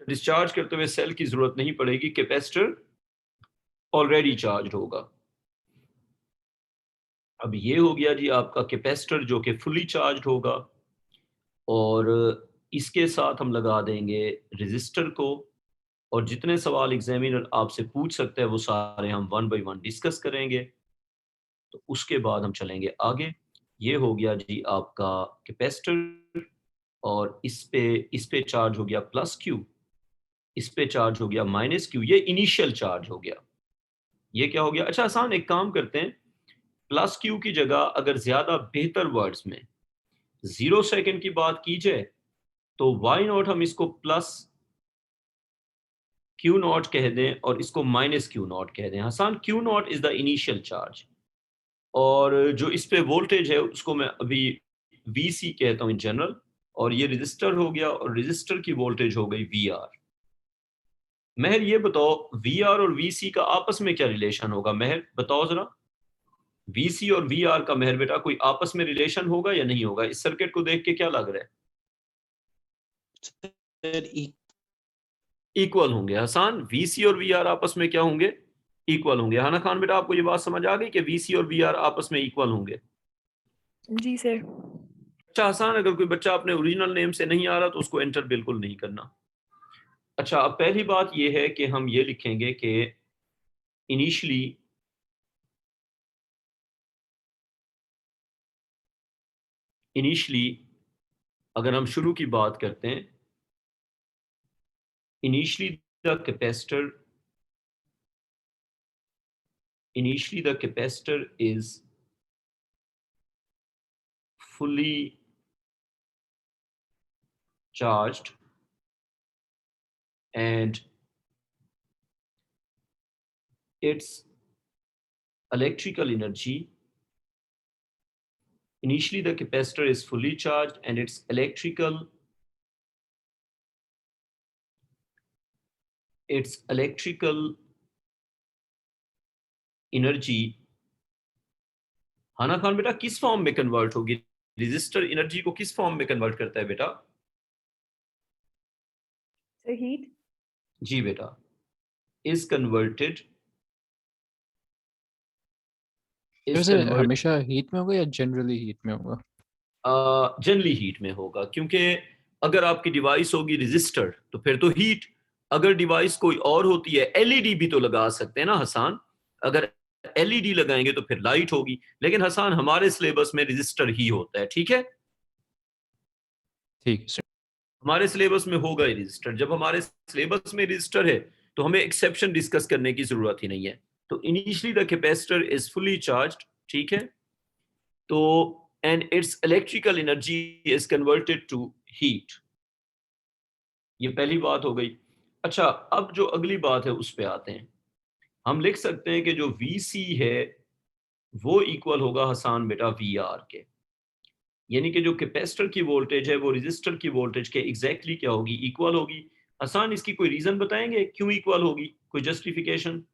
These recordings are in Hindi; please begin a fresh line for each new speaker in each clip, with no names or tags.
डिस्चार्ज करते हुए सेल की जरूरत नहीं पड़ेगी, कैपेसिटर ऑलरेडी चार्ज होगा। अब ये हो गया जी आपका कैपेसिटर जो कि फुली चार्ज होगा, और इसके साथ हम लगा देंगे रेजिस्टर को, और जितने सवाल एग्जामिनर आपसे पूछ सकते हैं वो सारे हम वन बाय वन डिस्कस करेंगे। तो उसके बाद हम चलेंगे आगे। ये हो गया जी आपका कैपेसिटर, और इस पे चार्ज हो गया प्लस क्यू, इस पे चार्ज हो गया माइनस क्यू, ये इनिशियल चार्ज हो गया। ये क्या हो गया? अच्छा आसान, एक काम करते हैं, प्लस क्यू की जगह अगर ज्यादा बेहतर वर्ड्स में 0 सेकंड की बात की जाए तो वाई नॉट हम इसको प्लस क्यू नॉट कह दें और इसको माइनस क्यू नॉट कह दें। आसान, Q not is the initial charge, और जो इस पे वोल्टेज है उसको मैं अभी वी सी कहता हूं इन जनरल, और ये रजिस्टर हो गया, और रजिस्टर की वोल्टेज हो गई वी आर। महर ये बताओ, वी आर और वी सी का आपस में क्या रिलेशन होगा? महर बताओ जरा, वी सी और वी आर का महर बेटा कोई आपस में रिलेशन होगा या नहीं होगा? इस सर्किट को देख के क्या लग रहा है? इक्वल होंगे। हसान, वी सी और वी आर आपस में क्या होंगे? इक्वल होंगे। हाना खान बेटा, आपको ये बात समझ आ गई कि वी सी और वी आर आपस में इक्वल होंगे?
जी सर।
अच्छा हसान, अगर कोई बच्चा अपने ओरिजिनल नेम से नहीं आ रहा तो उसको एंटर बिल्कुल नहीं करना। अच्छा, अब पहली बात यह है कि हम ये लिखेंगे कि इनिशियली अगर हम शुरू की बात करते हैं, initially the capacitor is fully charged and its electrical energy initially the capacitor is fully charged and its electrical energy, हाना खान बेटा, किस फॉर्म में कन्वर्ट होगी? रेजिस्टर एनर्जी को किस फॉर्म में कन्वर्ट करता है बेटा?
Sir heat.
जी बेटा, इज कन्वर्टेड
वैसे हमेशा हीट में होगा या जनरली हीट में होगा?
जनरली हीट में होगा, क्योंकि अगर आपकी डिवाइस होगी रेजिस्टर तो फिर तो हीट, अगर डिवाइस कोई और होती है, एलईडी भी तो लगा सकते हैं ना हसान, अगर एलईडी लगाएंगे तो फिर लाइट होगी, लेकिन हसान हमारे सिलेबस में रेजिस्टर ही होता है। ठीक है,
ठीक है सर।
हमारे सिलेबस में होगा ही रजिस्टर। जब हमारे सिलेबस में रजिस्टर है तो हमें एक्सेप्शन डिस्कस करने की जरूरत ही नहीं है। तो initially the capacitor is fully charged, ठीक है, तो and its electrical energy is converted to heat. ये पहली बात हो गई। अच्छा, अब जो अगली बात है उस पे आते हैं। हम लिख सकते हैं कि जो VC है वो इक्वल होगा हसान बेटा VR के, यानी कि जो कैपेसिटर की वोल्टेज है वो रेजिस्टर की वोल्टेज के एग्जैक्टली क्या होगी? इक्वल होगी। आसान, इसकी कोई रीजन बताएंगे क्यों इक्वल होगी? कोई जस्टिफिकेशन?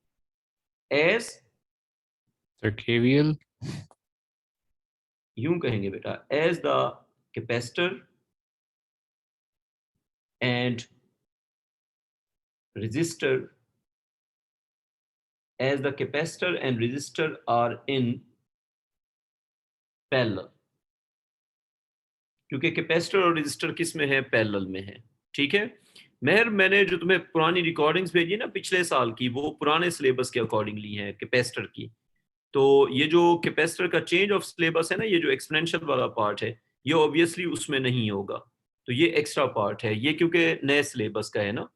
As
sir KVL।
यूं कहेंगे बेटा, as the capacitor and resistor as the capacitor and resistor are in parallel, क्योंकि कैपेसिटर और रेजिस्टर किस में है? पैरेलल में है। ठीक है मेहर, मैंने जो तुम्हें पुरानी रिकॉर्डिंग्स भेजी ना पिछले साल की, वो पुराने सिलेबस के अकॉर्डिंग ली है कैपेसिटर की। तो ये जो कैपेसिटर का चेंज ऑफ सिलेबस है ना, ये जो एक्सपोनेंशियल वाला पार्ट है, ये ऑब्वियसली उसमें नहीं होगा, तो ये एक्स्ट्रा पार्ट है ये, क्योंकि नए सिलेबस का है ना।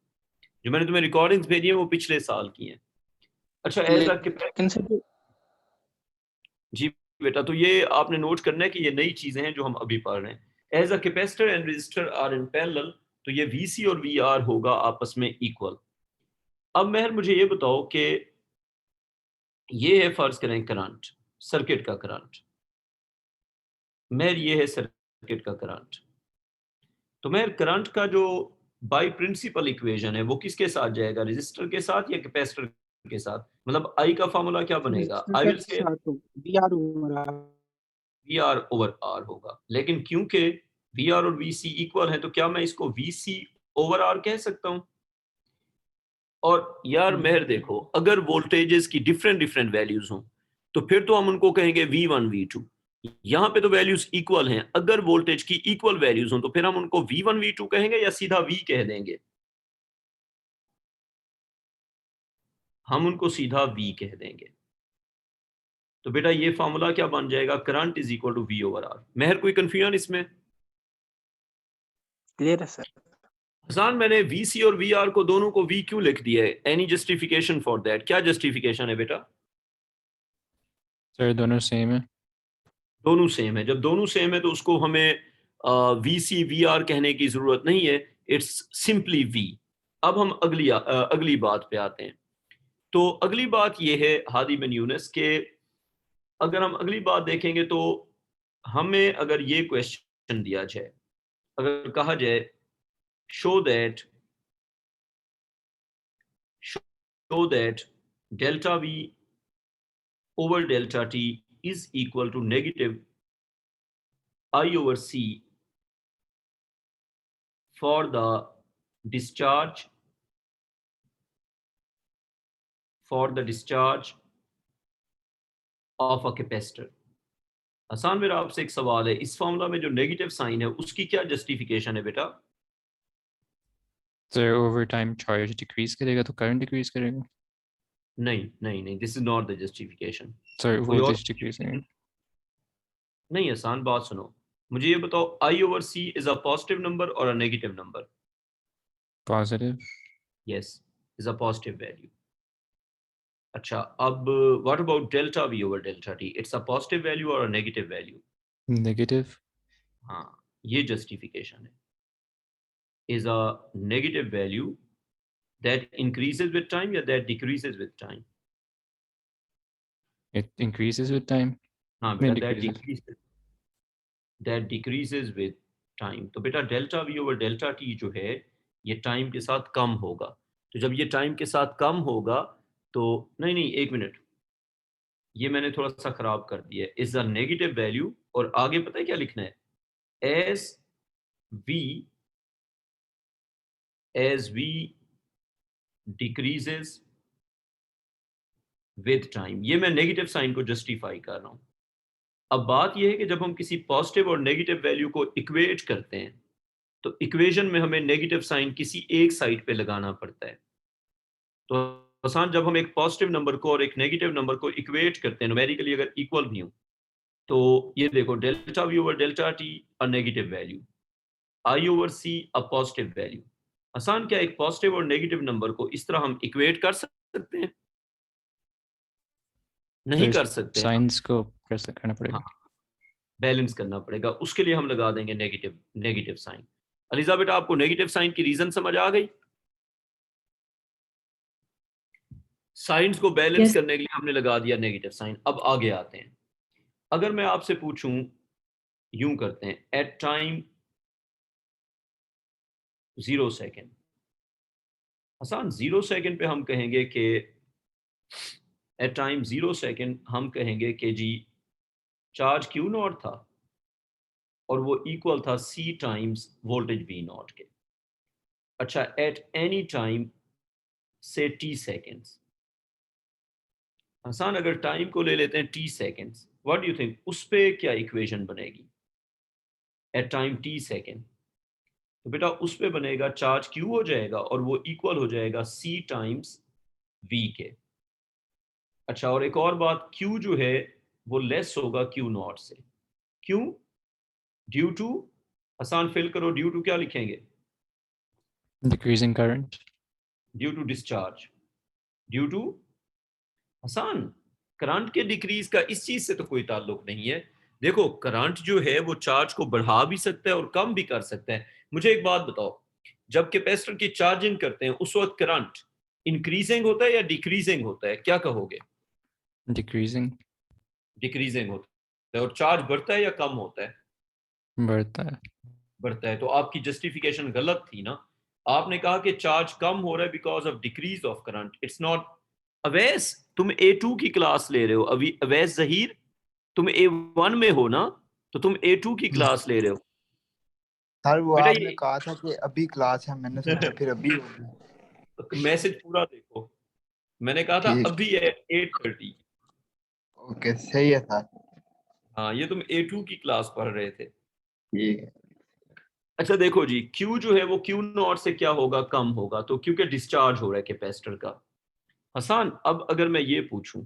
जो मैंने तुम्हें रिकॉर्डिंग्स भेजी है वो पिछले साल की हैं। अच्छा, एज अ जी बेटा, तो ये आपने नोट करना है कि ये नई चीजें हैं जो हम अभी पढ़ रहे हैं। As a capacitor and resistor are in parallel, तो ये VC और VR होगा आपस में इक्वल। अब महर मुझे ये बताओ कि ये है फर्ज करें करंट, सर्किट का करंट। महर ये है सर्किट का करंट, तो महर करंट का जो बाई प्रिंसिपल इक्वेशन है वो किसके साथ जाएगा? रेजिस्टर के साथ या कैपेसिटर के साथ? मतलब आई का फॉर्मूला क्या बनेगा? आई विल से VR/R होगा, लेकिन क्योंकि VR और VC इक्वल है तो क्या मैं इसको VC/R कह सकता हूं? और यार मेहर देखो, अगर वोल्टेजेस की डिफरेंट डिफरेंट वैल्यूज हों तो फिर तो हम उनको कहेंगे V1 V2। यहाँ पे तो वैल्यूज इक्वल हैं, अगर वोल्टेज की इक्वल वैल्यूज हों तो फिर हम उनको V1 V2 कहेंगे या सीधा V कह देंगे? हम उनको सीधा V कह देंगे। तो बेटा ये फार्मूला क्या बन जाएगा? Current is equal to V over R। Mehar कोई कंफ्यूजन इसमें?
क्लियर है सर।
हसान, मैंने VC और VR को दोनों को V क्यों लिख दिया है? Any justification for that? क्या जस्टिफिकेशन है बेटा?
सर दोनों सेम है।
दोनों सेम है। जब दोनों सेम है तो उसको हमें VC VR कहने की जरूरत नहीं है, इट्स सिंपली V। अब हम अगली बात पे आते हैं। तो अगली बात यह है हादी बिन यूनुस के, अगर हम अगली बात देखेंगे तो हमें अगर ये क्वेश्चन दिया जाए, अगर कहा जाए show that delta V over delta T is equal to negative I over C for the discharge of a capacitor। Hasan, मेरा आपसे एक सवाल है, इस फॉर्मूला में जो नेगेटिव साइन है उसकी क्या जस्टिफिकेशन है बेटा?
Sir over time charge decrease करेगा तो करंट डिक्रीज करेगा।
नहीं नहीं नहीं, this is not the justification.
Sir
कोई और
वोल्टेज डिक्रीज करेगा।
नहीं, हसान बात सुनो, मुझे ये बताओ, I over C is a positive number or a negative number?
Positive.
Yes, is a positive value। अच्छा, अब what about delta V over delta T? It's a positive value or a negative value?
Negative.
हाँ, ये justification है। Is a negative value that increases with time या that decreases with time?
It increases with time.
हाँ
नहीं
बेटा,
decreases.
that decreases with time। तो बेटा delta V over delta T जो है ये टाइम के साथ कम होगा। तो जब ये टाइम के साथ कम होगा तो नहीं, एक मिनट, ये मैंने थोड़ा सा खराब कर दिया है। इज अ नेगेटिव वैल्यू, और आगे पता है क्या लिखना है? As we decreases with time. ये मैं नेगेटिव साइन को जस्टिफाई कर रहा हूं। अब बात यह है कि जब हम किसी पॉजिटिव और नेगेटिव वैल्यू को इक्वेट करते हैं तो इक्वेशन में हमें नेगेटिव साइन किसी एक साइड पे लगाना पड़ता है। तो आसान, जब हम एक पॉजिटिव नंबर को और एक नेगेटिव नंबर को इक्वेट करते हैं न्यूमेरिकली, अगर इक्वल भी हो, तो ये देखो delta V over delta T a negative value, I over C a positive value. आसान, क्या एक पॉजिटिव और नेगेटिव नंबर को इस तरह हम इक्वेट कर सकते हैं? नहीं कर सकते हैं।
साइंस को कैसे करना पड़ेगा?
हाँ, बैलेंस करना पड़ेगा। उसके लिए हम लगा देंगे नेगेटिव साइन। अलीजा बेटा, आपको नेगेटिव साइन की रीजन समझ आ गई? साइंस को बैलेंस
Yes.
करने के लिए हमने लगा दिया नेगेटिव साइन। अब आगे आते हैं। अगर मैं आपसे पूछूं, यूं करते हैं, एट टाइम 0 सेकेंड। आसान, 0 सेकेंड पे हम कहेंगे कि एट टाइम 0 सेकेंड हम कहेंगे कि जी चार्ज Q नॉट था और वो इक्वल था C times voltage V not के। अच्छा, एट एनी टाइम से T सेकेंड्स। आसान, अगर टाइम को ले लेते हैं T seconds, what do you think उस पे क्या इक्वेशन बनेगी? एट टाइम T सेकेंड, तो बेटा उस पे बनेगा चार्ज Q हो जाएगा और वो इक्वल हो जाएगा C टाइम्स V के। अच्छा, और एक और बात, Q जो है वो लेस होगा Q नॉट से। क्यों? ड्यू टू, आसान फिल करो, ड्यू टू क्या लिखेंगे?
Decreasing current.
Due to discharge. Due to, आसान, करंट के डिक्रीज का इस चीज से तो कोई ताल्लुक नहीं है। देखो, करंट जो है वो चार्ज को बढ़ा भी सकता है और कम भी कर सकता है। मुझे एक बात बताओ, जब कैपेसिटर की चार्जिंग करते हैं उस वक्त करंट इंक्रीजिंग होता है या डिक्रीजिंग होता है? क्या कहोगे?
डिक्रीजिंग।
डिक्रीजिंग होता है। और चार्ज बढ़ता है या कम होता है?
बढ़ता है।
बढ़ता है। तो आपकी जस्टिफिकेशन गलत थी ना। आपने कहा कि चार्ज कम हो रहा है because of decrease of current. It's not. Awais, तुम A2 की क्लास ले रहे हो अभी। अवैस जहीर, तुम A1 में हो ना, तो तुम A2 की क्लास ले रहे हो।
सर वो
बेटा
आपने कहा था कि अभी क्लास है, मैंने सोचा फिर अभी हो गया।
मैसेज पूरा देखो, मैंने कहा था
ठीक।
अभी है 8:30।
ओके, सही है सर।
हाँ, ये तुम A2 की क्लास पढ़ रहे थे।
ठीक है।
अच्छा देखो जी, Q जो है वो Q नॉट से क्या होगा, कम होगा, तो क्योंकि डिस्चार्ज हो रहा है कैपेसिटर का। हसन, अब अगर मैं ये पूछूं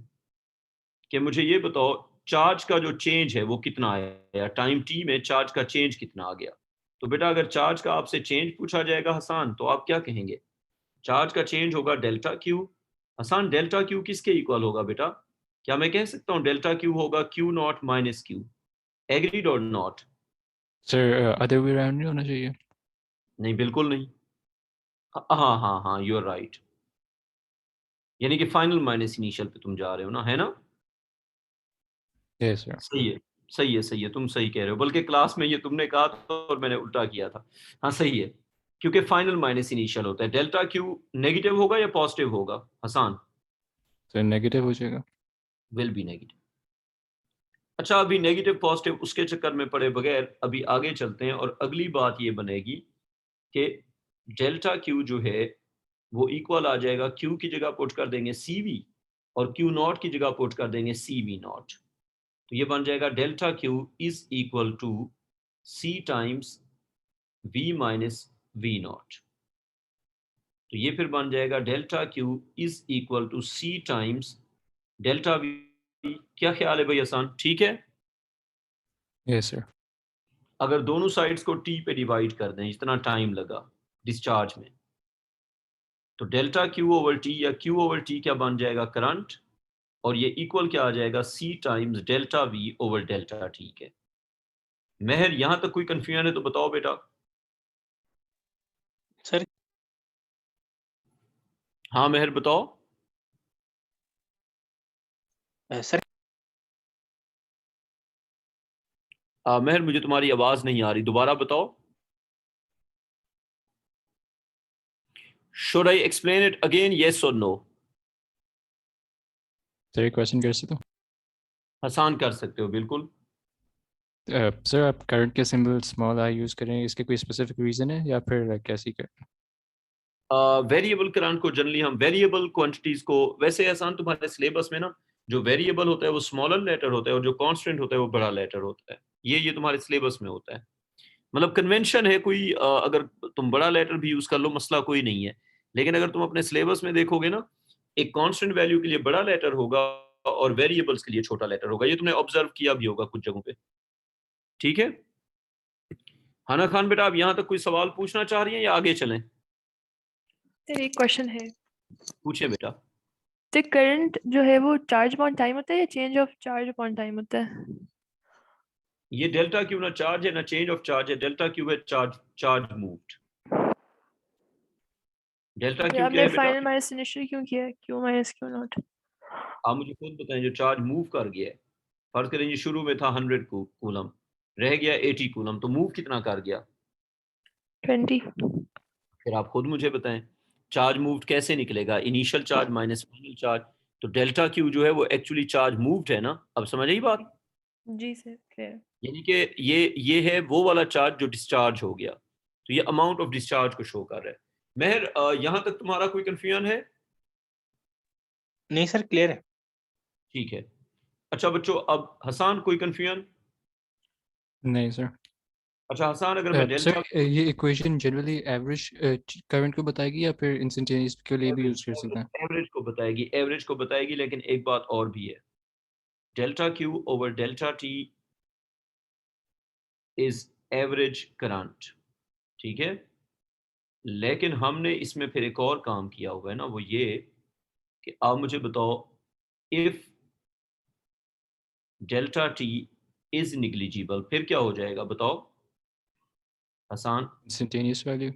कि मुझे ये बताओ चार्ज का जो चेंज है वो कितना आया, टाइम टी में चार्ज का चेंज कितना आ गया, तो बेटा अगर चार्ज का आपसे चेंज पूछा जाएगा हसन, तो आप क्या कहेंगे? चार्ज का चेंज होगा delta Q. Hasan, delta Q किसके इक्वल होगा बेटा? क्या मैं कह सकता हूँ डेल्टा क्यू होगा Q not minus Q? Agreed or not?
Sir other way around नहीं होना चाहिए?
नहीं, बिल्कुल नहीं। हाँ हाँ हाँ हाँ, यू आर राइट। यानी कि फाइनल माइनस इनिशियल पे तुम जा रहे हो ना, है ना?
Yes sir.
सही है, सही है, सही है, तुम सही कह रहे हो, बल्कि क्लास में ये तुमने कहा था और मैंने उल्टा किया था। हाँ सही है, क्योंकि फाइनल माइनस इनिशियल होता है। डेल्टा क्यू नेगेटिव होगा या पॉजिटिव होगा हसन?
सर नेगेटिव हो जाएगा।
Will be negative. अच्छा, अभी नेगेटिव पॉजिटिव उसके चक्कर में पड़े बगैर अभी आगे चलते हैं, और अगली बात ये बनेगी कि डेल्टा क्यू जो है वो इक्वल आ जाएगा, क्यू की जगह पुट कर देंगे सी वी, और क्यू नॉट की जगह पुट कर देंगे सी वी नॉट। तो ये बन जाएगा delta Q is equal to C times V minus V naught. तो ये फिर बन जाएगा delta Q is equal to C times delta V. क्या ख्याल है भाई आसान, ठीक है?
Yes sir.
अगर दोनों साइड्स को टी पे डिवाइड कर दें, जितना टाइम लगा डिस्चार्ज में, तो डेल्टा क्यू ओवर टी या क्यू ओवर टी क्या बन जाएगा, करंट, और ये इक्वल क्या आ जाएगा, C times delta V over delta. ठीक है मेहर, यहां तक कोई कंफ्यूजन है तो बताओ बेटा।
सर
हाँ मेहर बताओ।
सर
मेहर मुझे तुम्हारी आवाज नहीं आ रही, दोबारा बताओ। Should I explain it again, yes और नो?
सर एक क्वेश्चन कर सकते हो?
आसान कर सकते हो बिल्कुल।
सर आप करंट के सिंबल स्मॉल आई यूज़ करें, इसके कोई स्पेसिफिक रीज़न है या फिर कैसी कर?
वेरिएबल करंट को जनरली हम वेरिएबल क्वांटिटीज को, वैसे आसान तुम्हारे सिलेबस में ना, जो वेरिएबल होता है वो स्मॉलर लेटर होता है, और जो कांस्टेंट होता है वो बड़ा लेटर होता है। ये तुम्हारे सिलेबस में होता है, मतलब कन्वेंशन है कोई। अगर तुम बड़ा लेटर भी यूज कर लो मसला कोई नहीं है, लेकिन अगर तुम अपने सिलेबस में देखोगे ना, एक कांस्टेंट वैल्यू के लिए बड़ा लेटर होगा और वेरिएबल्स के लिए छोटा लेटर होगा। ये तुमने ऑब्जर्व किया भी होगा कुछ जगहों पे। ठीक है हाना खान बेटा, आप यहाँ तक कोई सवाल पूछना चाह रही हैं या आगे चलें?
सर एक क्वेश्चन है,
पूछे बेटा।
तो करंट जो है वो चार्ज अपॉन टाइम होता है या change of charge upon time होता है?
ये डेल्टा क्यू ना चार्ज है ना चेंज ऑफ चार्ज है, डेल्टा क्यू है चार्ज, चार्ज मूव्ड। डेल्टा
फिर
क्यू क्या
आपने
है बेटा?
फाइनल माइनस इनिशियल क्यों किया, क्यू माइनस क्यू नॉट?
आप मुझे खुद बताएं, जो चार्ज मूव कर गया है, फर्ज करें ये शुरू में था 100 कूलम, रह गया 80 कूलम, तो मूव कितना कर गया?
20।
फिर आप खुद मुझे बताएं, चार्ज मूव्ड कैसे निकलेगा, initial charge minus final charge. तो डेल्टा क्यू जो है वो एक्चुअली चार्ज मूव्ड है ना, अब समझ आई बात?
जी सर क्लियर।
यानी कि ये है वो वाला चार्ज जो डिस्चार्ज हो गया, तो ये अमाउंट ऑफ डिस्चार्ज को शो कर रहा है। मेहर, यहाँ तक तुम्हारा कोई कंफ्यूजन है?
नहीं सर क्लियर है।
ठीक है। अच्छा बच्चों, अब हसान कोई कंफ्यूजन?
नहीं सर।
अच्छा हसान, अगर मैं
सर
डेल्टा
ये इक्वेशन जनरली एवरेज करंट को बताएगी या फिर इंस्टेंटेनियस के लिए भी यूज़ कर सकते हैं?
एवरेज को बताएगी, एवरेज को बताएगी, लेकिन एक बात और भी है, delta Q over delta T is average current. ठीक है, लेकिन हमने इसमें फिर एक और काम किया हुआ है ना, वो ये कि आप मुझे बताओ, if delta T is negligible, फिर क्या हो जाएगा बताओ हसान?
Instantaneous value.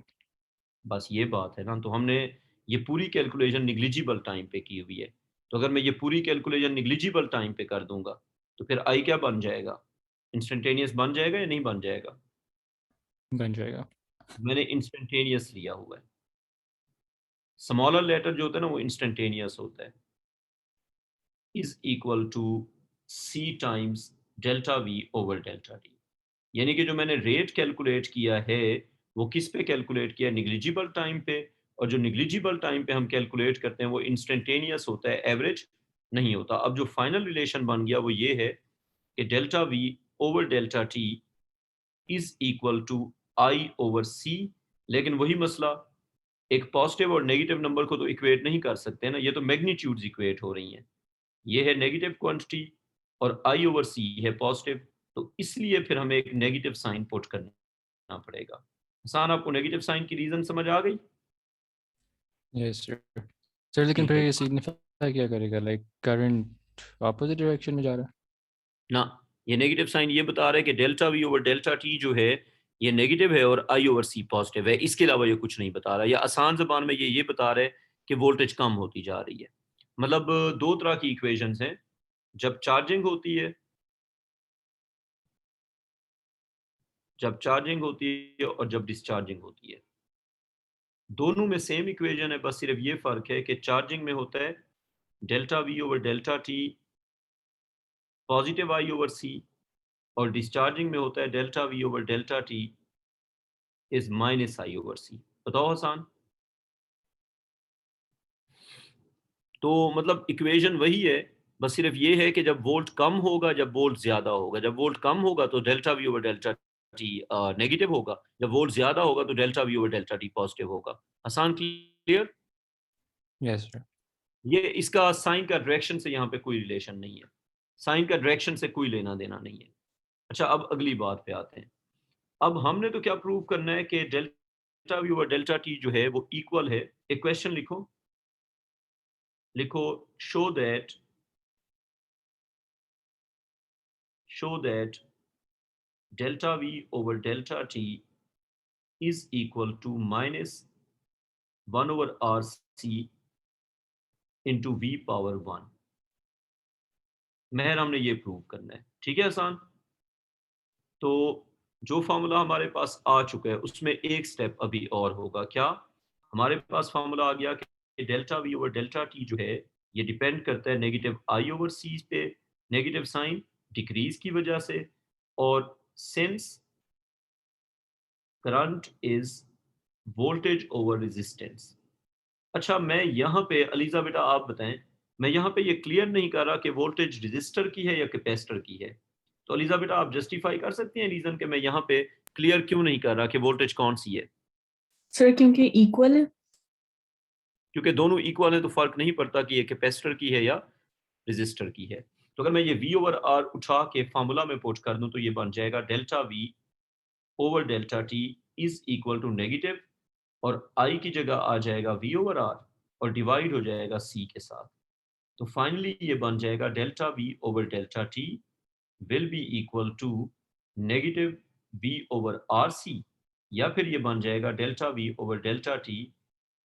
बस ये बात है ना, तो हमने ये पूरी कैलकुलेशन निग्लिजिबल टाइम पे की हुई है। तो अगर मैं ये पूरी कैलकुलेशन निग्लिजिबल टाइम पे कर दूंगा, तो फिर आई क्या बन जाएगा, इंस्टेंटेनियस बन जाएगा या नहीं बन जाएगा?
बन जाएगा।
मैंने इंस्टेंटेनियस लिया हुआ है। स्मॉलर लेटर जो होता है ना वो इंस्टेंटेनियस होता है, is equal to C times delta V over delta T. यानी कि जो मैंने रेट कैलकुलेट किया है वो किस पे कैलकुलेट किया, निग्लिजिबल टाइम पे, और जो निग्लिजिबल टाइम पे हम कैलकुलेट करते हैं वो इंस्टेंटेनियस होता है, एवरेज नहीं होता। अब जो फाइनल रिलेशन बन गया वो ये है कि delta V over delta T is equal to I over C. लेकिन वही मसला, एक पॉजिटिव और नेगेटिव नंबर को तो इक्वेट नहीं कर सकते ना, ये तो मैग्नीट्यूड्स इक्वेट हो रही हैं। ये है नेगेटिव क्वांटिटी और आई ओवर सी है पॉजिटिव, तो इसलिए फिर हमें एक नेगेटिव साइन पुट करना पड़ेगा। हसन, आपको नेगेटिव साइन की रीजन समझ आ गई?
Yes sir. सर लेकिन
ठीक
फिर
है
ये सिग्निफाई क्या करेगा, लाइक करंट ऑपोजिट डायरेक्शन में जा रहा है?
ना, ये नेगेटिव साइन ये बता रहा है कि delta V over delta T जो है ये नेगेटिव है और आई ओवर सी पॉजिटिव है। इसके अलावा ये कुछ नहीं बता रहा। या आसान जबान में ये बता रहा है कि वोल्टेज कम होती जा रही है। मतलब दो तरह की इक्वेशंस हैं, जब चार्जिंग होती है, और जब डिस्चार्जिंग होती है। दोनों में सेम इक्वेशन है, बस सिर्फ ये फर्क है कि चार्जिंग में होता है delta V over delta T positive I over C, और डिस्चार्जिंग में होता है delta V over delta T is minus I over C. बताओ हसन। तो मतलब इक्वेशन वही है, बस सिर्फ ये है कि जब वोल्ट कम होगा, जब वोल्ट ज्यादा होगा। जब वोल्ट कम होगा तो delta V over delta T negative होगा, जब वोल्ट ज्यादा होगा तो delta V over delta T positive होगा। आसान, क्लियर?
Yes sir.
ये इसका साइन का डायरेक्शन से यहाँ पे कोई रिलेशन नहीं है, साइन का डायरेक्शन से कोई लेना देना नहीं है। अच्छा, अब अगली बात पे आते हैं। अब हमने तो क्या प्रूव करना है कि delta V over delta T जो है वो इक्वल है। एक क्वेश्चन लिखो, show that delta V over delta T is equal to minus 1 over R C into V power 1। Mehar हमने ये प्रूव करना है, ठीक है आसान। तो जो फार्मूला हमारे पास आ चुका है उसमें एक स्टेप अभी और होगा। क्या? हमारे पास फार्मूला आ गया कि delta V over delta T जो है ये डिपेंड करता है नेगेटिव आई ओवर सी पे, नेगेटिव साइन डिक्रीज की वजह से, और since current is voltage over resistance. अच्छा, मैं यहाँ पे अलीजा बेटा आप बताएं, मैं यहाँ पे ये क्लियर नहीं कर रहा कि वोल्टेज रेजिस्टर की है या कैपेसिटर की है। तो अलीजा बेटा आप जस्टिफाई कर सकती हैं रीजन कि मैं यहाँ पे क्लियर क्यों नहीं कर रहा कि वोल्टेज कौन सी है?
सर क्योंकि इक्वल है।
क्योंकि दोनों इक्वल है तो फर्क नहीं पड़ता कि ये कैपेसिटर की है या रेजिस्टर की है। तो अगर मैं ये वी ओवर आर उठा के फार्मूला में पुट कर दूं तो ये बन जाएगा delta V over delta T is equal to negative, और आई की जगह आ जाएगा वी ओवर आर और डिवाइड हो जाएगा सी के साथ। तो फाइनली ये बन जाएगा delta V over delta T will be equal to negative V over R C, या फिर ये बन जाएगा delta V over delta T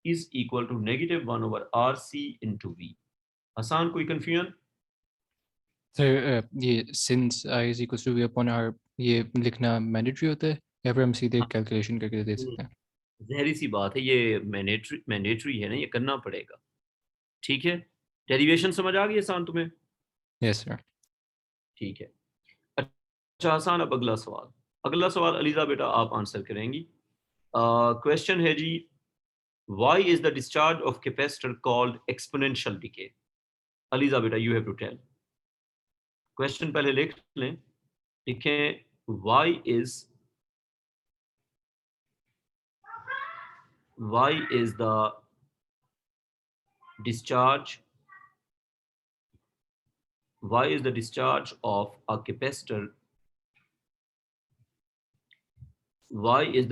is equal to negative 1 over R C into V. आसान, कोई कंफ्यूजन?
सर ये since I is equal to V upon R ये लिखना मैंडेटरी होता है या फिर हम सीधे कैलकुलेशन करके दे सकते हैं?
जहरी सी बात है, ये मैंडेटरी है ना, ये करना पड़ेगा। ठीक है, डेरिवेशन समझ आ गई आसान तुम्हें?
Yes sir.
ठीक है। अच्छा आसान, अब अगला सवाल। अगला सवाल अलीजा बेटा आप आंसर करेंगी। क्वेश्चन है जी, why is the discharge of capacitor called exponential decay? Aliza बेटा you have to tell. Question पहले लिख लें, लिखें why is the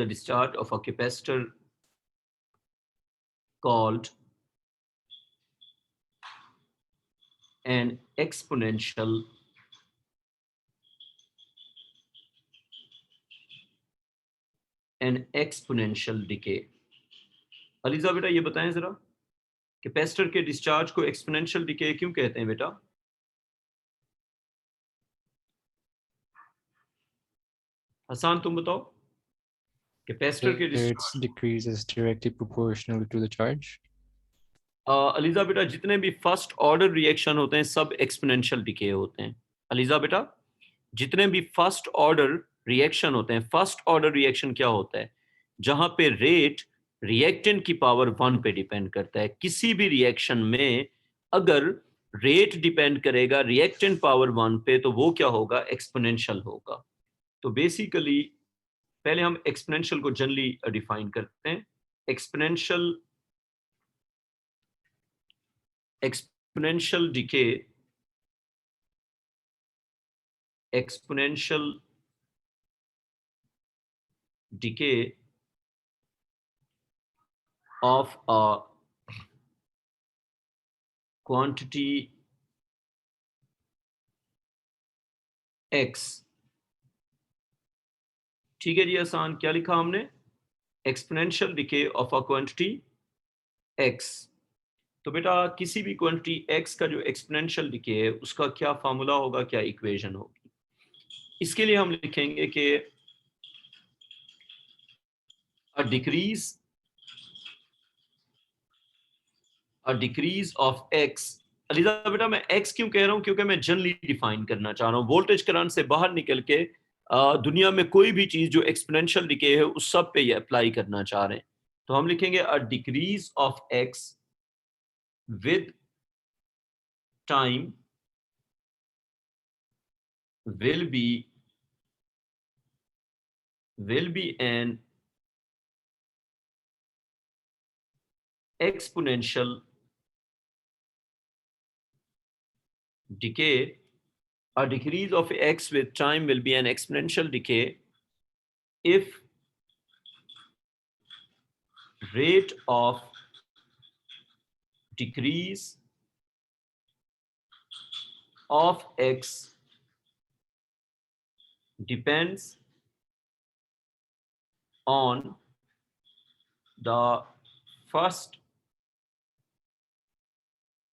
discharge of a capacitor called an exponential decay? Aliza बेटा ये बताएं जरा, कैपेसिटर के डिस्चार्ज को एक्सपोनेंशियल डिके क्यों कहते हैं बेटा? हसन तुम बताओ, कैपेसिटर के
Its decrease is directly proportional to the charge.
ELISA बेटा जितने भी फर्स्ट ऑर्डर रिएक्शन होते हैं सब एक्सपोनेंशियल डिके होते हैं। अलीजा बेटा जितने भी फर्स्ट ऑर्डर रिएक्शन होते हैं, फर्स्ट ऑर्डर रिएक्शन क्या होता है? जहां पे रेट रिएक्टेंट की पावर 1 पे डिपेंड करता है। किसी भी रिएक्शन में अगर रेट डिपेंड करेगा रिएक्टेंट पावर 1 पे तो वो क्या होगा, एक्सपोनेंशियल होगा। तो बेसिकली पहले हम एक्सपोनेंशियल को जनरली डिफाइन करते हैं। Exponential decay, exponential decay of a quantity x। ठीक है जी, आसान। क्या लिखा हमने, exponential decay of a quantity x। तो बेटा किसी भी क्वांटिटी x का जो एक्सपोनेंशियल डिके है उसका क्या फार्मूला होगा, क्या इक्वेशन होगी। इसके लिए हम लिखेंगे कि a decrease of x। ELISA बेटा मैं x क्यों कह रहा हूं, क्योंकि मैं जनरली डिफाइन करना चाह रहा हूं। वोल्टेज करंट से बाहर निकल के दुनिया में कोई भी चीज जो एक्सपोनेंशियल डिके है उस सब पे ये अप्लाई करना चाह रहे हैं। तो हम लिखेंगे a decrease of x with time will be an exponential decay। A decrease of x with time will be an exponential decay if rate of decrease of x depends on the first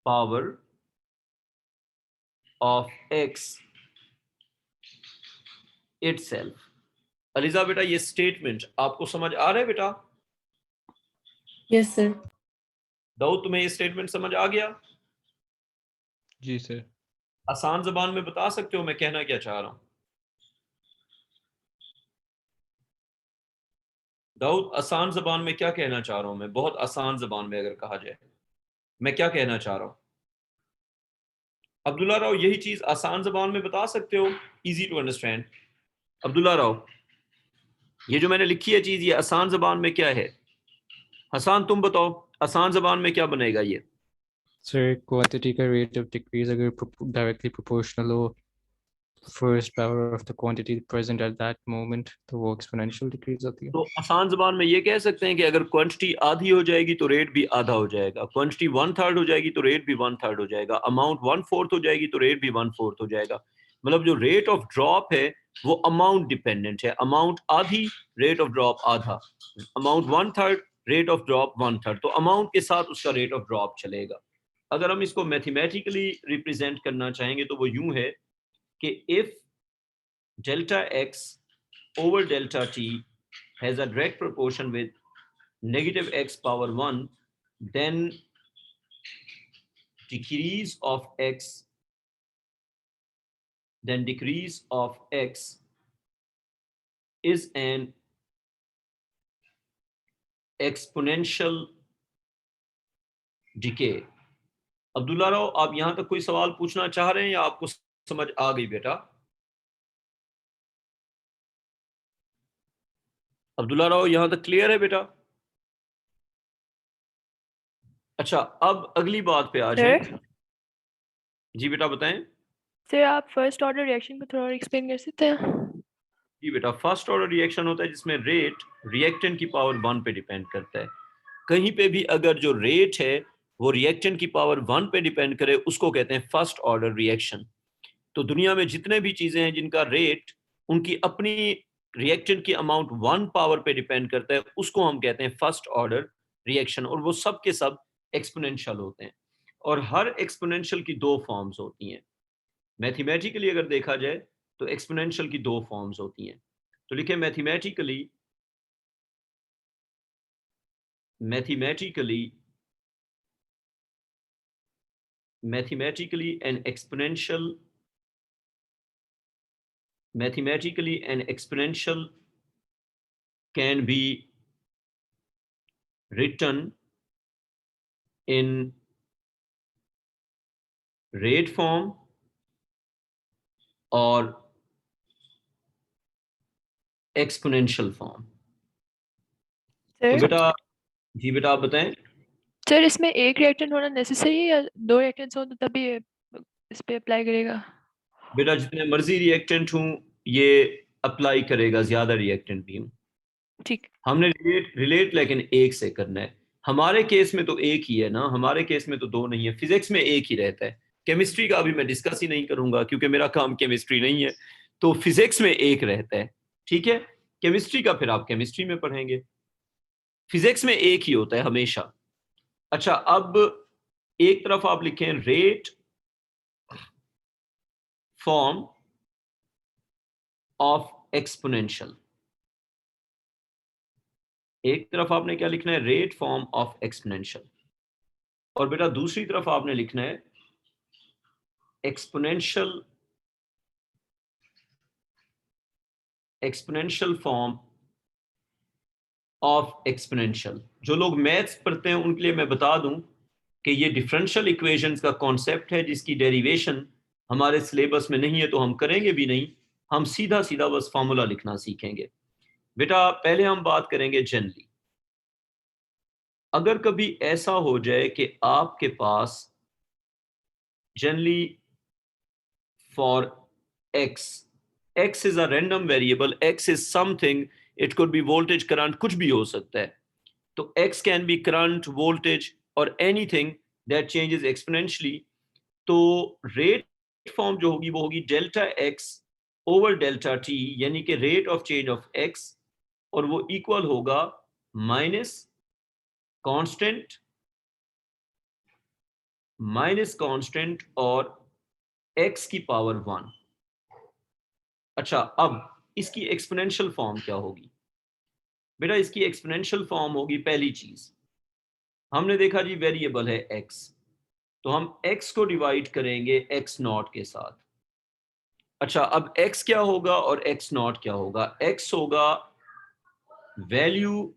power of x itself। ELISA बेटा ये स्टेटमेंट आपको समझ आ रहा है बेटा?
Yes, sir.
दाऊद तुम्हें ये स्टेटमेंट समझ आ गया?
जी सर।
आसान जबान में बता सकते हो मैं कहना क्या चाह रहा हूं? दाऊद आसान जबान में क्या कहना चाह रहा हूं मैं, बहुत आसान जबान में अगर कहा जाए मैं क्या कहना चाह रहा हूं? अब्दुल्ला राव यही चीज आसान जबान में बता सकते हो, easy to understand. Abdullah Rao ये जो मैंने लिखी है चीज ये आसान जबान में क्या है? हसान तुम बताओ आसान जबान में क्या बनेगा ये?
सर क्वांटिटी का रेट ऑफ डिक्रीज अगर डायरेक्टली प्रोपोर्शनल हो first power of the quantity present at that moment तो वो एक्सपोनेंशियल डिक्रीज होती है।
तो आसान जबान में ये कह सकते हैं कि अगर क्वांटिटी आधी हो जाएगी तो रेट भी आधा हो जाएगा, क्वांटिटी 1/3 हो जाएगी तो रेट भी 1/3 हो जाएगा, अमाउंट 1/4 हो जाएगी तो रेट भी 1/4 हो जाएगा। मतलब जो रेट ऑफ ड्रॉप है वो अमाउंट डिपेंडेंट है, अमाउंट आधी रेट ऑफ ड्रॉप आधा, अमाउंट 1/3 रेट ऑफ ड्रॉप 1/3, तो अमाउंट के साथ उसका रेट ऑफ ड्रॉप चलेगा। अगर हम इसको मैथमेटिकली रिप्रेजेंट करना चाहेंगे तो वो यूं है कि if delta x over delta t has a direct proportion with negative x power 1, then decrease of x is an exponential decay। Abdullah Rao आप यहां तक कोई सवाल पूछना चाह रहे हैं या आपको समझ आ गई बेटा? अब्दुल्ला राव यहां तक क्लियर है बेटा? अच्छा अब अगली बात पे आ जाएं।
सर
जी बेटा बताएं।
सर आप फर्स्ट ऑर्डर रिएक्शन को थोड़ा और एक्सप्लेन कर सकते हैं?
जी बेटा फर्स्ट ऑर्डर रिएक्शन होता है जिसमें रेट रिएक्टेंट की पावर 1 पे डिपेंड करता है। कहीं पे भी अगर जो रेट है वो रिएक्टेंट की पावर 1 पे डिपेंड करे उसको कहते हैं फर्स्ट ऑर्डर रिएक्शन। तो दुनिया में जितने भी चीजें हैं जिनका रेट उनकी अपनी रिएक्टेंट की अमाउंट 1 पावर पे डिपेंड करता है उसको हम कहते हैं फर्स्ट ऑर्डर रिएक्शन, और वो सब के सब एक्सपोनेंशियल होते हैं। और हर एक्सपोनेंशियल की दो फॉर्म्स होती हैं। मैथमेटिकली अगर देखा जाए तो एक्सपोनेंशियल की दो फॉर्म्स होती हैं। तो लिखे mathematically an exponential can be written in rate form or exponential form? तो
सर
बेटा जी बेटा आप बताएं।
सर इसमें एक रिएक्टेंट होना नेसेसरी है या दो रिएक्टेंट्स हो तो तभी ये इस पे अप्लाई करेगा?
बेटा जितने मर्जी रिएक्टेंट हूं ये अप्लाई करेगा, ज्यादा रिएक्टेंट भी हूं।
ठीक।
हमने रिलेट लेकिन एक से करना है। हमारे केस में तो एक ही है ना, हमारे केस में तो दो नहीं है। फिजिक्स में एक ही रहता है। केमिस्ट्री का अभी मैं डिस्कस ही नहीं करूंगा क्योंकि मेरा काम केमिस्ट्री नहीं है। तो फिजिक्स में एक रहता है, ठीक है। केमिस्ट्री का फिर आप केमिस्ट्री में पढ़ेंगे। फिजिक्स में एक ही होता है हमेशा। अच्छा, अब एक तरफ आप लिखें रेट फॉर्म ऑफ एक्सपोनेंशियल, एक तरफ आपने क्या लिखना है, रेट फॉर्म ऑफ एक्सपोनेंशियल। और बेटा दूसरी तरफ आपने लिखना है एक्सपोनेंशियल फॉर्म ऑफ एक्सपोनेंशियल। जो लोग मैथ्स पढ़ते हैं उनके लिए मैं बता दूं कि ये डिफरेंशियल इक्वेशंस का कॉन्सेप्ट है जिसकी डेरिवेशन हमारे सिलेबस में नहीं है, तो हम करेंगे भी नहीं। हम सीधा सीधा बस फार्मूला लिखना सीखेंगे। बेटा पहले हम बात करेंगे जनरली। अगर कभी ऐसा हो जाए कि आपके पास generally for x is a random variable, x is something, it could be voltage, current, कुछ भी हो सकता है। तो x can be current, voltage or anything that changes exponentially। तो रेट फॉर्म जो होगी वो होगी delta x over delta t, यानी कि rate of change of x, और वो इक्वल होगा माइनस कांस्टेंट और x की पावर 1। अच्छा, अब इसकी एक्सपोनेंशियल फॉर्म क्या होगी? बेटा इसकी एक्सपोनेंशियल फॉर्म होगी, पहली चीज हमने देखा जी वेरिएबल है x, तो हम x को डिवाइड करेंगे x नॉट के साथ। अच्छा, अब x क्या होगा और x नॉट क्या होगा? x होगा वैल्यू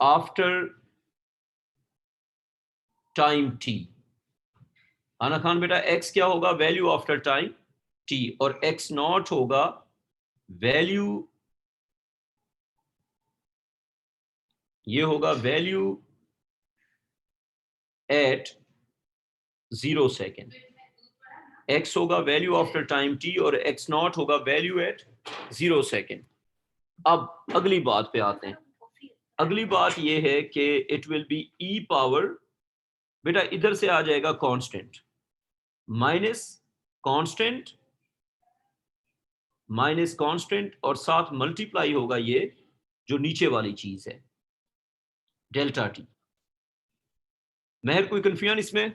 आफ्टर टाइम t। आना खान बेटा x क्या होगा? Value after time t। और x नॉट होगा वैल्यू, ये होगा वैल्यू एट 0 सेकेंड। x होगा वैल्यू आफ्टर टाइम t और x नॉट होगा वैल्यू एट 0 सेकेंड। अब अगली बात पे आते हैं। अगली बात ये है कि it will be e power, बेटा इधर से आ जाएगा कांस्टेंट, माइनस कांस्टेंट और साथ मल्टीप्लाई होगा ये जो नीचे वाली चीज है डेल्टा टी। महर कोई कंफ्यूजन इसमें?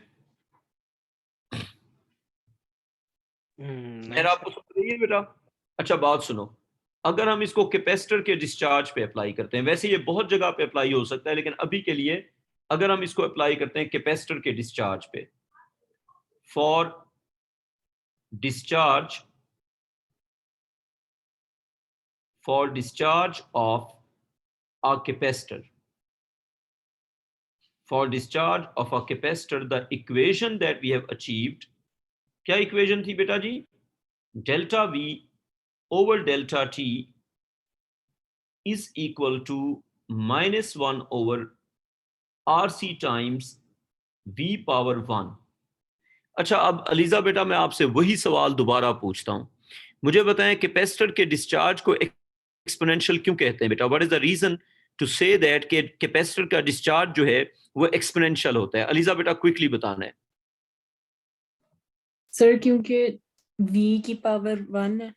महर आपको समझ रही है बेटा? अच्छा बात सुनो, अगर हम इसको कैपेसिटर के डिस्चार्ज पे अप्लाई करते हैं, वैसे ये बहुत जगह पे अप्लाई हो सकता है, लेकिन अभी के लिए अगर हम इसको अप्लाई करते हैं कैपेसिटर के डिस्चार्ज पे, for discharge of a capacitor, for discharge of a capacitor, the equation that we have achieved, क्या इक्वेशन थी बेटा जी? Delta V over delta t is equal to -1 over RC times V power 1। अच्छा, अब अलीजा बेटा मैं आपसे वही सवाल दोबारा पूछता हूं, मुझे बताएं कैपेसिटर के डिस्चार्ज को एक्सपोनेंशियल क्यों कहते हैं बेटा? What is the reason to say that कि कैपेसिटर का डिस्चार्ज जो है वो एक्सपोनेंशियल होता है? अलीजा बेटा क्विकली बताना है।
सर क्योंकि v की पावर 1 है।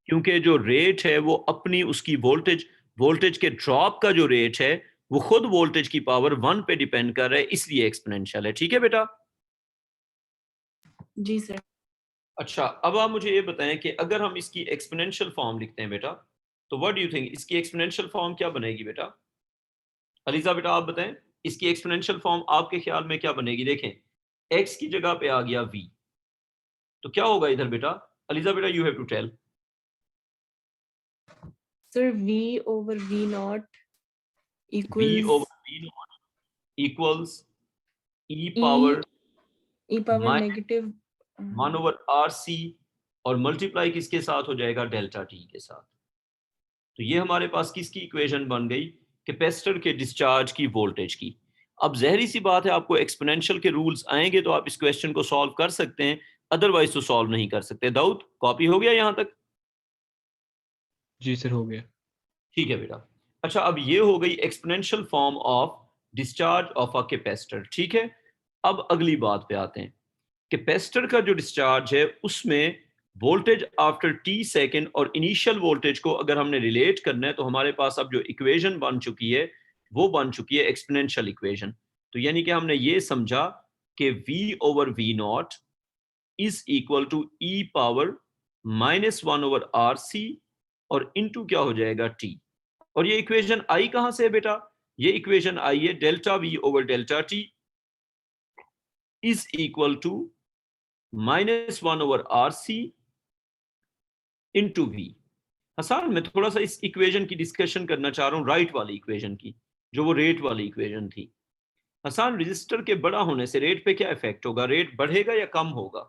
क्योंकि जो रेट है वो अपनी उसकी वोल्टेज के ड्रॉप का जो रेट है वो खुद वोल्टेज की पावर 1 पे डिपेंड कर रहा है, इसलिए एक्सपोनेंशियल है। ठीक है बेटा?
जी सर।
अच्छा, अब आप मुझे ये बताएं कि अगर हम इसकी एक्सपोनेंशियल फॉर्म लिखते हैं बेटा, तो व्हाट डू यू थिंक इसकी एक्सपोनेंशियल फॉर्म क्या बनेगी बेटा? अलीजा बेटा आप बताएं इसकी एक्सपोनेंशियल फॉर्म आपके ख्याल में क्या बनेगी? देखें x की जगह पे आ गया v, तो क्या होगा इधर बेटा? अलीजा बेटा you have to tell.
Sir v over v naught
V
equals
over V naught equals e power
e power
minus
negative
1 over RC और मल्टीप्लाई किसके साथ हो जाएगा, डेल्टा टी के साथ। तो ये हमारे पास किसकी इक्वेशन बन गई, कैपेसिटर के डिस्चार्ज की वोल्टेज की। अब जहरी सी बात है, आपको एक्सपोनेंशियल के रूल्स आएंगे तो आप इस क्वेश्चन को सॉल्व कर सकते हैं, अदरवाइज तो सॉल्व नहीं कर सकते। दाऊद, कॉपी हो गया यहाँ तक?
जी सर, हो गया।
ठीक है बेटा। अच्छा, अब ये हो गई exponential form of discharge of a capacitor. ठीक है, अब अगली बात पे आते हैं। कैपेसिटर का जो डिस्चार्ज है उसमें वोल्टेज आफ्टर टी सेकेंड और इनिशियल वोल्टेज को अगर हमने रिलेट करना है तो हमारे पास अब जो इक्वेशन बन चुकी है वो बन चुकी है एक्सपोनेंशियल इक्वेशन। तो यानी कि हमने ये समझा कि v over V naught is equal to E power -1 over R C और इनटू क्या हो जाएगा t। और ये इक्वेशन आई कहां से है बेटा, ये इक्वेशन आई है डेल्टा v over delta t is equal to -1 over R C into V. Hasan, मैं थोड़ा सा इस इक्वेशन की डिस्कशन करना चाह रहा हूँ, राइट वाली इक्वेशन की, जो वो रेट वाली इक्वेशन थी। हसान, रजिस्टर के बड़ा होने से रेट पे क्या इफेक्ट होगा, रेट बढ़ेगा या कम होगा?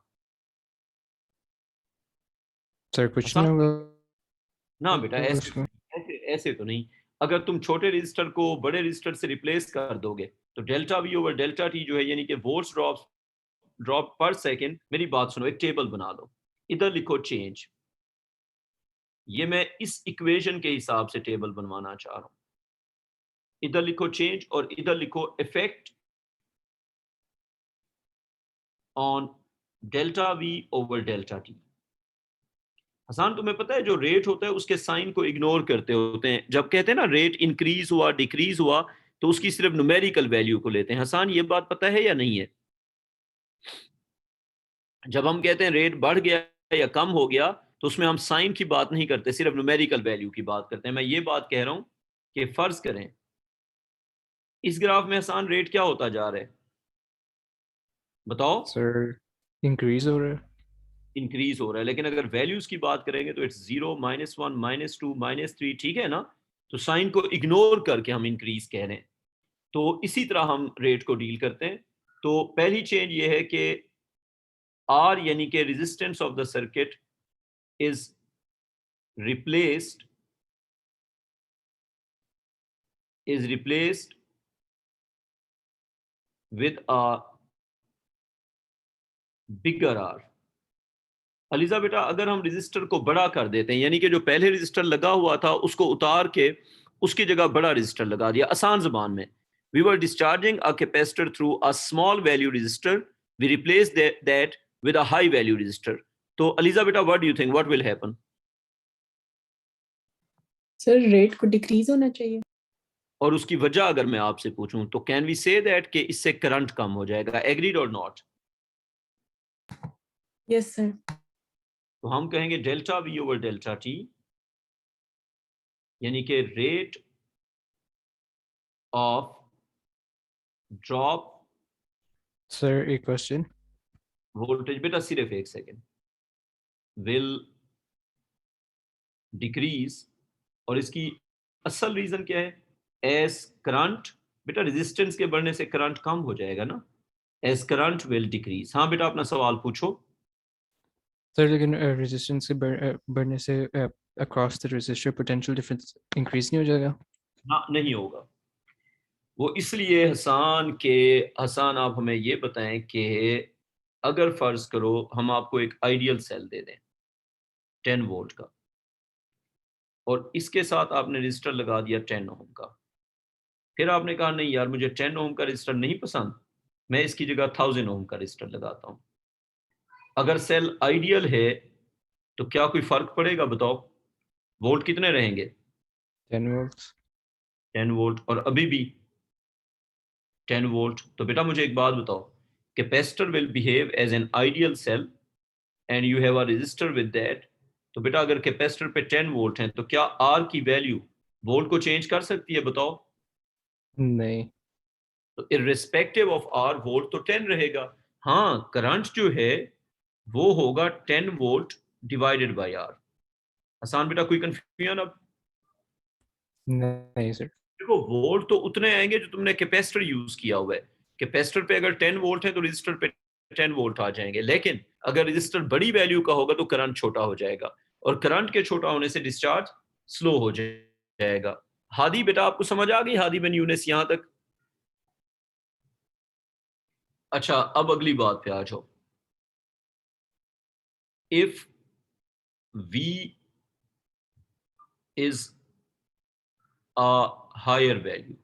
सर कुछ
हसान,
नहीं होगा
ना बेटा, ऐसे
उसमें।
ऐसे ऐसे तो नहीं। अगर तुम छोटे रजिस्टर को बड़े रजिस्टर से रिप्लेस कर दोगे तो delta V over delta T जो है, यानी कि वोल्ट्स ड्रॉप पर सेकेंड। मेरी बात सुनो, एक टेबल बना लो, इधर लिखो चेंज। ये मैं इस इक्वेशन के हिसाब से टेबल बनवाना चाह रहा हूं। इधर लिखो चेंज और इधर लिखो effect on delta V over delta T. Hasan, तुम्हें पता है जो रेट होता है उसके साइन को इग्नोर करते होते हैं। जब कहते हैं ना रेट इंक्रीज हुआ डिक्रीज हुआ तो उसकी सिर्फ न्यूमेरिकल वैल्यू को लेते हैं। हसान, ये बात पता है या नहीं है? जब हम कहते हैं रेट बढ़ गया या कम हो गया तो उसमें हम साइन की बात नहीं करते, सिर्फ न्यूमेरिकल वैल्यू की बात करते हैं। मैं ये बात कह रहा हूं कि फर्ज करें इस ग्राफ में हसान रेट क्या होता जा रहा है, बताओ?
सर इंक्रीज हो रहा है।
इंक्रीज हो रहा है, लेकिन अगर वैल्यूज की बात करेंगे तो इट्स 0, -1, -2, -3, ठीक है ना? तो साइन को इग्नोर करके हम इंक्रीज कह रहे हैं। तो इसी तरह हम रेट को डील करते हैं। तो पहली चेंज ये है कि आर यानी कि resistance of the circuit is replaced with a bigger R। ELISA बेटा, अगर हम रजिस्टर को बड़ा कर देते हैं, यानी कि जो पहले रजिस्टर लगा हुआ था उसको उतार के उसकी जगह बड़ा रजिस्टर लगा दिया, आसान जबान में, we were discharging a capacitor through a small value resistor, we replaced that with a high value resistor। तो अलीजा बेटा, what do you think, what will happen?
Sir rate को डिक्रीज होना चाहिए।
और उसकी वजह अगर मैं आपसे पूछूं तो कैन वी से दैट कि इससे करंट कम हो जाएगा, agreed or not?
Yes sir.
तो हम कहेंगे delta V over delta T यानी कि रेट ऑफ ड्रॉप
सर एक क्वेश्चन।
वोल्टेज, बेटा सिर्फ एक सेकेंड, विल डिक्रीज। और इसकी असल रीजन क्या है? एज करंट, बेटा रेजिस्टेंस के बढ़ने से करंट कम हो जाएगा ना, एज करंट विल डिक्रीज। हाँ बेटा, अपना सवाल पूछो।
सर लेकिन रेजिस्टेंस के बढ़ने से across the resistor potential difference increase नहीं हो जाएगा?
ना, नहीं होगा। वो इसलिए हसान आप हमें ये बताएं कि अगर फर्ज करो हम आपको एक आइडियल सेल दे दें 10 वोल्ट का और इसके साथ आपने रजिस्टर लगा दिया 10 ओम का, फिर आपने कहा नहीं यार मुझे 10 ओम का रजिस्टर नहीं पसंद, मैं इसकी जगह 1000 ओम का रजिस्टर लगाता हूं। अगर सेल आइडियल है तो क्या कोई फर्क पड़ेगा, बताओ? वोल्ट कितने रहेंगे?
10 वोल्ट्स।
10 वोल्ट। और अभी भी 10 वोल्ट। तो बेटा मुझे एक बात बताओ, capacitor will behave as an ideal cell and you have a resistor with that. तो बेटा अगर कैपेसिटर पे 10 वोल्ट हैं तो क्या आर की वैल्यू वोल्ट को चेंज कर सकती है, बताओ?
नहीं।
तो इररिस्पेक्टिव ऑफ आर वोल्ट तो 10 रहेगा। हाँ, करंट जो है वो होगा 10 वोल्ट डिवाइडेड बाय आर। आसान बेटा, कोई कंफ्यूजन अब?
नहीं सर।
देखो वोल्ट तो उतने आएंगे जो तुमने कैपेसिटर यूज किया हुआ है। कैपेसिटर पे अगर 10 वोल्ट है तो रजिस्टर पे 10 वोल्ट आ जाएंगे, लेकिन अगर रजिस्टर बड़ी वैल्यू का होगा तो करंट छोटा हो जाएगा, और करंट के छोटा होने से डिस्चार्ज स्लो हो जाएगा। हादी बेटा आपको समझ आ गई? हादी बिन यूनिस यहां तक? अच्छा अब अगली बात पे आ जाओ। If V is a higher value,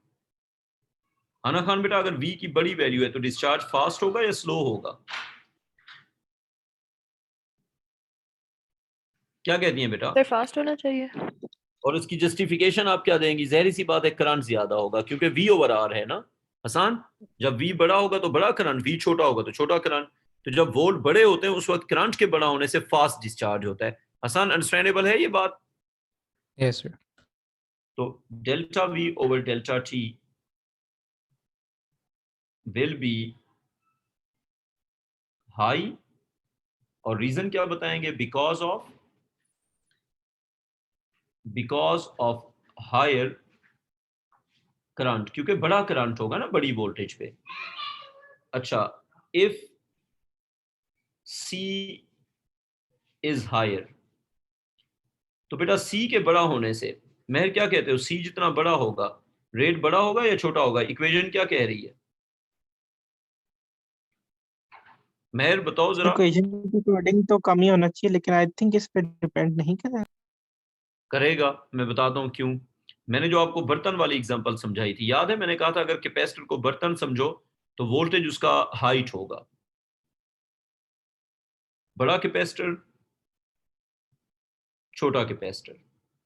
आना खान बेटा अगर V की बड़ी वैल्यू है तो डिस्चार्ज फास्ट होगा या स्लो होगा? क्या कहती हैं बेटा?
सर फास्ट होना चाहिए।
और उसकी जस्टिफिकेशन आप क्या देंगी? जहरी सी बात है करंट ज्यादा होगा, क्योंकि V/R है ना हसन। जब V बड़ा होगा तो बड़ा करंट, V छोटा होगा तो छोटा करंट। तो जब वोल्ट बड़े होते हैं उस वक्त करंट के बड़ा होने से फास्ट डिस्चार्ज होता है। हसन अंडरस्टैंडेबल है ये बात?
Yes, sir.
तो delta V over delta T will be high, और रीजन क्या बताएंगे? बिकॉज ऑफ हायर करंट, क्योंकि बड़ा करंट होगा ना बड़ी वोल्टेज पे। अच्छा इफ C इज हायर, तो बेटा C के बड़ा होने से महर क्या कहते हो? C जितना बड़ा होगा रेट बड़ा होगा या छोटा होगा? इक्वेशन क्या कह रही है महर, बताओ जरा।
इक्वेशन के अकॉर्डिंग तो कम ही होना चाहिए, लेकिन आई थिंक इस पे डिपेंड नहीं करेगा।
करेगा, मैं बताता हूं क्यों। मैंने जो आपको बर्तन वाली एग्जांपल समझाई थी, याद है? मैंने कहा था अगर कैपेसिटर को बर्तन समझो तो वोल्टेज उसका हाइट होगा। बड़ा कैपेसिटर, छोटा कैपेसिटर,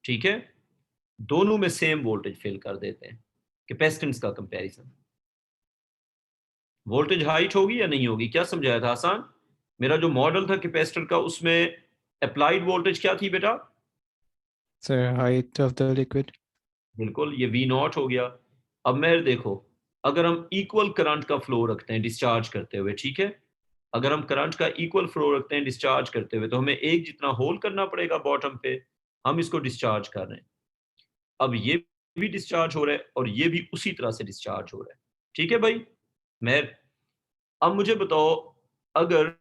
ठीक है, दोनों में सेम वोल्टेज फिल कर देते हैं। कैपेसिटेंस का कंपैरिजन, वोल्टेज हाइट होगी या नहीं होगी? क्या समझाया था आसान? मेरा जो मॉडल था कैपेसिटर का उसमें अप्लाइड वोल्टेज क्या थी बेटा?
Sir, height of the liquid.
बिल्कुल, ये V0 हो गया। अब मैं देखो, अगर हम इक्वल करंट का फ्लो रखते हैं डिस्चार्ज करते हुए, ठीक है, अगर हम करंट का इक्वल फ्लो रखते हैं डिस्चार्ज करते हुए, तो हमें एक जितना होल करना पड़ेगा बॉटम पे। हम इसको डिस्चार्ज कर रहे हैं, अब ये भी डिस्चार्ज हो रहा है और ये भी उसी तरह से डिस्चार्ज हो रहा है, ठीक है भाई। मैं अब मुझे बताओ, अगर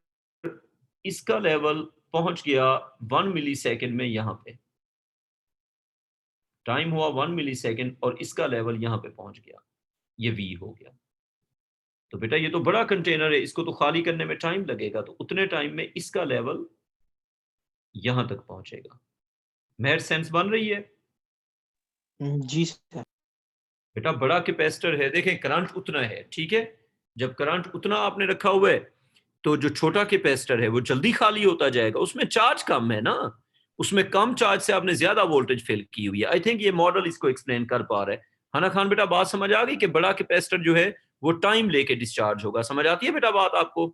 इसका लेवल पहुंच गया 1 मिली सेकेंड में, यहां पे टाइम हुआ 1 मिली सेकेंड और इसका लेवल यहां पे पहुंच गया, ये V हो गया, तो बेटा ये तो बड़ा कंटेनर है, इसको तो खाली करने में टाइम लगेगा, तो उतने टाइम में इसका लेवल यहां तक पहुंचेगा। मेहर सेंस बन रही है?
जी सर।
बेटा बड़ा कैपेसिटर है, देखें करंट उतना है, ठीक है, जब करंट उतना आपने रखा हुआ है तो जो छोटा कैपेसिटर है वो जल्दी खाली होता जाएगा, उसमें चार्ज कम है ना, उसमें कम चार्ज से आपने ज्यादा वोल्टेज फिल की हुई है। आई थिंक ये मॉडल इसको एक्सप्लेन कर पा रहा है। हना खान बेटा बात समझ आ गई कि बड़ा कैपेसिटर जो है वो टाइम लेके डिस्चार्ज होगा? समझ आती है बेटा बात आपको?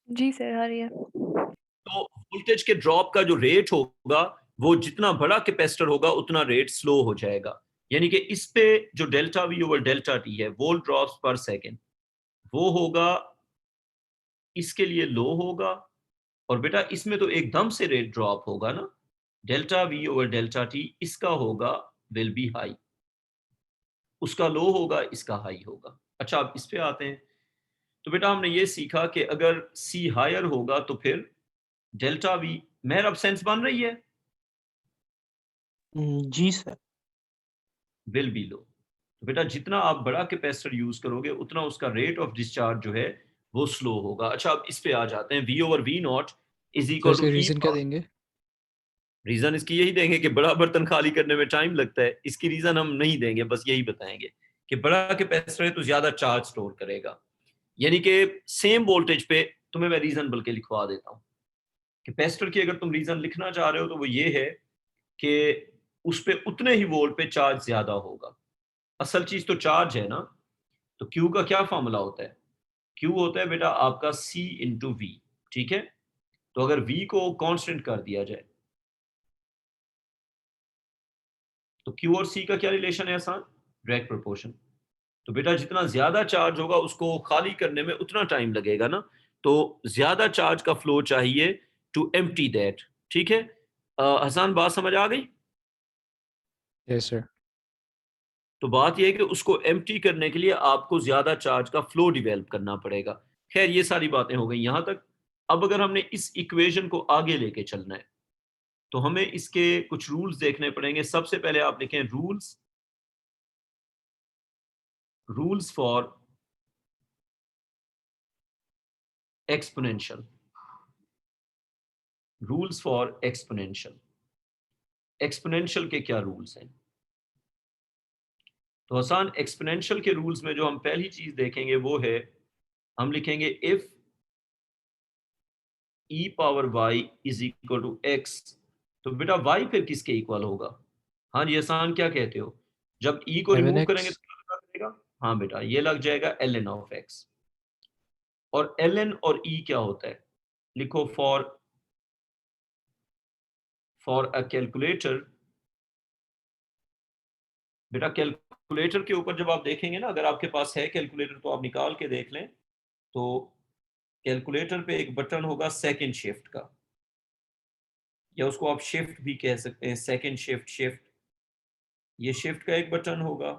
जी सर आ रही है।
तो वोल्टेज के ड्रॉप का जो रेट होगा, वो जितना बड़ा कैपेसिटर होगा उतना रेट स्लो हो जाएगा। यानी कि इस पे जो delta V over delta T है, वोल्ट ड्रॉप्स पर सेकेंड, वो होगा इसके लिए लो होगा, और बेटा इसमें तो एकदम से रेट ड्रॉप होगा ना, delta V over delta T इसका होगा विल बी हाई, उसका लो होगा इसका हाई होगा। अच्छा अब इस पे आते हैं, तो बेटा हमने ये सीखा कि अगर C हायर होगा तो फिर डेल्टा V, मेहर अब सेंस बन रही है,
जी सर।
विल बी लो। तो बेटा जितना आप बड़ा कैपेसिटर यूज करोगे उतना उसका रेट ऑफ डिस्चार्ज जो है वो स्लो होगा। अच्छा अब इस पे आ जाते हैं, V over V0 is
Sir,
equal to
इसके
E।
रीजन क्या देंगे?
रीजन इसकी यही देंगे कि बड़ा बर्तन खाली करने में टाइम लगता है, इसकी रीजन हम नहीं देंगे, बस यही बताएंगे कि बड़ा कैपेसिटर है तो ज्यादा चार्ज स्टोर करेगा। यानी कि सेम वोल्टेज पे, तुम्हें मैं रीजन बल्कि लिखवा देता हूँ। कैपेसिटर की अगर तुम रीजन लिखना चाह रहे हो तो वो ये है कि उस पे उतने ही वोल्ट पे चार्ज ज्यादा होगा। असल चीज तो चार्ज है ना, तो Q का क्या फॉर्मूला होता है? Q होता है बेटा आपका C इंटू V, ठीक है। तो अगर V को कांस्टेंट कर दिया जाए तो Q और C का क्या रिलेशन है? आसान, डायरेक्ट प्रोपोर्शन। तो बेटा जितना ज्यादा चार्ज होगा उसको खाली करने में उतना टाइम लगेगा ना, तो ज्यादा चार्ज का फ्लो चाहिए टू एम्प्टी दैट, ठीक है। हसन बात समझ आ गई?
Yes, sir.
तो बात यह है कि उसको एम्प्टी करने के लिए आपको ज्यादा चार्ज का फ्लो डिवेल्प करना पड़ेगा। खैर ये सारी बातें हो गई यहां तक। अब अगर हमने इस इक्वेशन को आगे लेके चलना है तो हमें इसके कुछ रूल्स देखने पड़ेंगे। सबसे पहले आप लिखें rules for exponential. Rules for exponential. Exponential के क्या रूल्स हैं? तो आसान एक्सपोनेंशियल के रूल्स में जो हम पहली चीज देखेंगे वो है, हम लिखेंगे if e power y is equal to x। तो बेटा y फिर किसके इक्वल होगा? हाँ जी आसान, क्या कहते हो? जब e को रिमूव
7x
करेंगे तो क्या लगा देगा? हाँ बेटा ये लग जाएगा ln ऑफ x। और ln और e क्या होता है? लिखो फॉर अ कैलकुलेटर। बेटा कैलकुलेटर के ऊपर जब आप देखेंगे ना, अगर आपके पास है कैलकुलेटर तो आप निकाल के देख लें, तो कैलकुलेटर पे एक बटन होगा सेकंड शिफ्ट का, या उसको आप शिफ्ट भी कह सकते हैं, सेकंड शिफ्ट। ये शिफ्ट का एक बटन होगा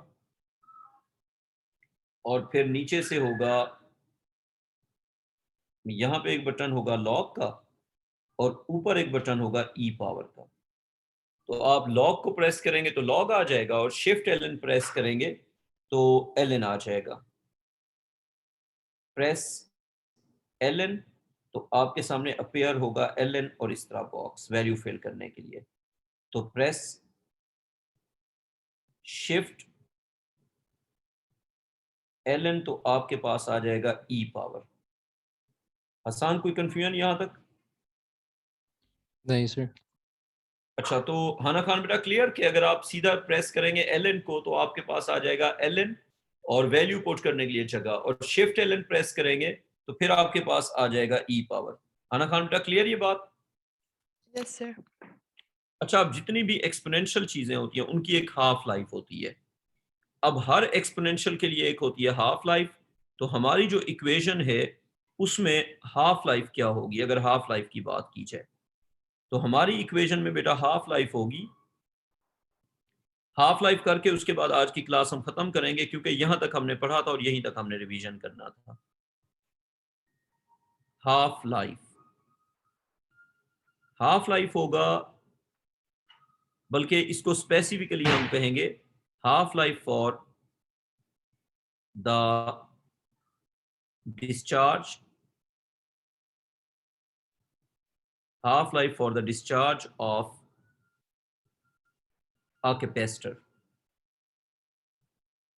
और फिर नीचे से होगा, यहाँ पे एक बटन होगा लॉग का और ऊपर एक बटन होगा ई पावर का। तो आप लॉग को प्रेस करेंगे तो लॉग आ जाएगा और शिफ्ट एलएन प्रेस करेंगे तो एलएन आ जाएगा। प्रेस एलएन तो आपके सामने अपेयर होगा एलएन और इस तरह बॉक्स वैल्यू फिल करने के लिए। तो प्रेस शिफ्ट एलएन तो आपके पास आ जाएगा ई पावर। आसान, कोई कंफ्यूजन यहां तक?
नहीं सर।
अच्छा, तो हाना खान बेटा क्लियर कि अगर आप सीधा प्रेस करेंगे एलएन को तो आपके पास आ जाएगा एलएन और वैल्यू पुट करने के लिए जगह, और शिफ्ट एलएन प्रेस करेंगे तो फिर आपके पास आ जाएगा ई पावर। हाना खान बेटा क्लियर ये बात?
Yes sir.
अच्छा, अब जितनी भी एक्सपोनेंशियल चीजें होती हैं उनकी एक हाफ लाइफ होती है। अब हर एक्सपोनेंशियल के लिए एक होती है हाफ लाइफ। तो हमारी जो इक्वेशन है उसमें हाफ लाइफ क्या होगी अगर हाफ लाइफ की बात की जाए? तो हमारी इक्वेशन में बेटा हाफ लाइफ होगी, हाफ लाइफ करके उसके बाद आज की क्लास हम खत्म करेंगे क्योंकि यहां तक हमने पढ़ा था और यहीं तक हमने रिवीजन करना था। हाफ लाइफ होगा, बल्कि इसको स्पेसिफिकली हम कहेंगे half life for the discharge, half life for the discharge of a capacitor,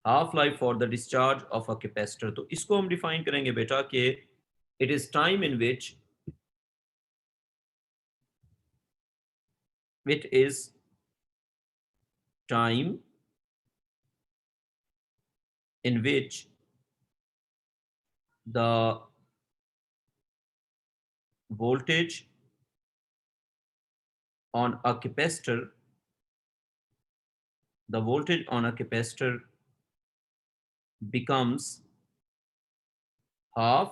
half life for the discharge of a capacitor। तो इसको हम डिफाइन करेंगे बेटा कि it is time in which it is time in which the voltage on a capacitor, the voltage on a capacitor becomes half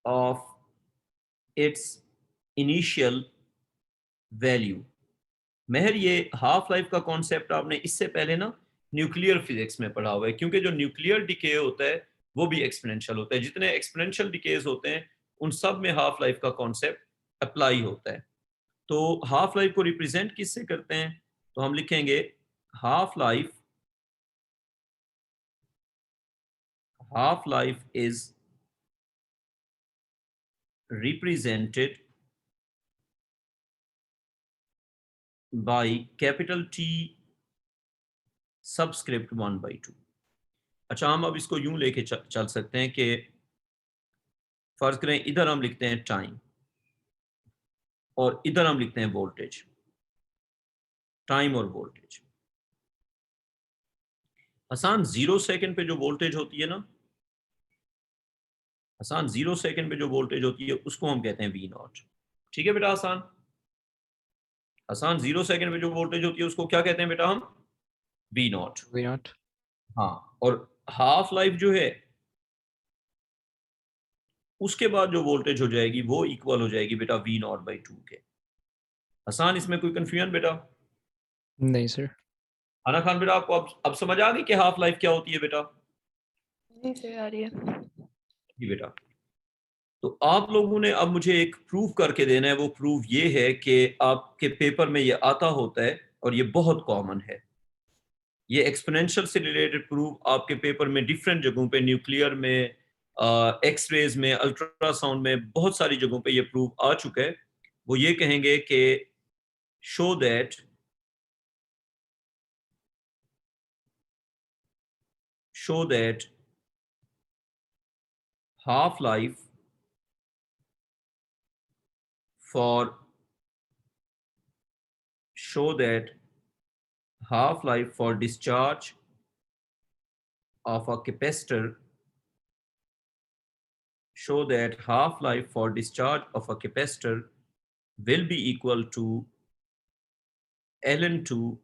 of its initial value। महर ये हाफ लाइफ का कॉन्सेप्ट आपने इससे पहले ना न्यूक्लियर फिजिक्स में पढ़ा हुआ है, क्योंकि जो न्यूक्लियर डिके होता है वो भी एक्सपोनेंशियल होता है। जितने एक्सपोनेंशियल डिकेज होते हैं उन सब में हाफ लाइफ का कॉन्सेप्ट अप्लाई होता है। तो हाफ लाइफ को रिप्रेजेंट किससे करते हैं? तो हम लिखेंगे half life is represented by capital T subscript 1/2। अच्छा, हम अब इसको यूं लेके चल सकते हैं कि फर्ज करें इधर हम लिखते हैं टाइम और इधर हम लिखते हैं वोल्टेज, टाइम और वोल्टेज। आसान 0 सेकंड पे जो वोल्टेज होती है ना, आसान 0 सेकंड पे जो वोल्टेज होती है उसको हम कहते हैं वी नॉट। ठीक है बेटा आसान 0 सेकंड पे जो वोल्टेज होती है उसको क्या कहते हैं बेटा हम? We not.
V0
हाँ, और हाफ लाइफ जो है उसके बाद जो वोल्टेज हो जाएगी वो इक्वल हो जाएगी बेटा V0/2 के। आसान, इसमें कोई कंफ्यूजन बेटा?
नहीं सर।
आना खान बेटा, आपको अब समझ आ गई कि हाफ लाइफ क्या होती है बेटा?
जी सर आ रही है।
जी बेटा, तो आप लोगों ने अब मुझे एक प्रूफ करके देना है। वो प्रूफ ये है कि आपके पेपर में ये आता होता है और ये बहुत कॉमन है। ये एक्सपोनेंशियल से रिलेटेड प्रूफ आपके पेपर में डिफरेंट जगहों पे, न्यूक्लियर में, एक्सरेज में, अल्ट्रासाउंड में, बहुत सारी जगहों पे ये प्रूफ आ चुका है। वो ये कहेंगे कि show that half life for discharge of a capacitor will be equal to ln2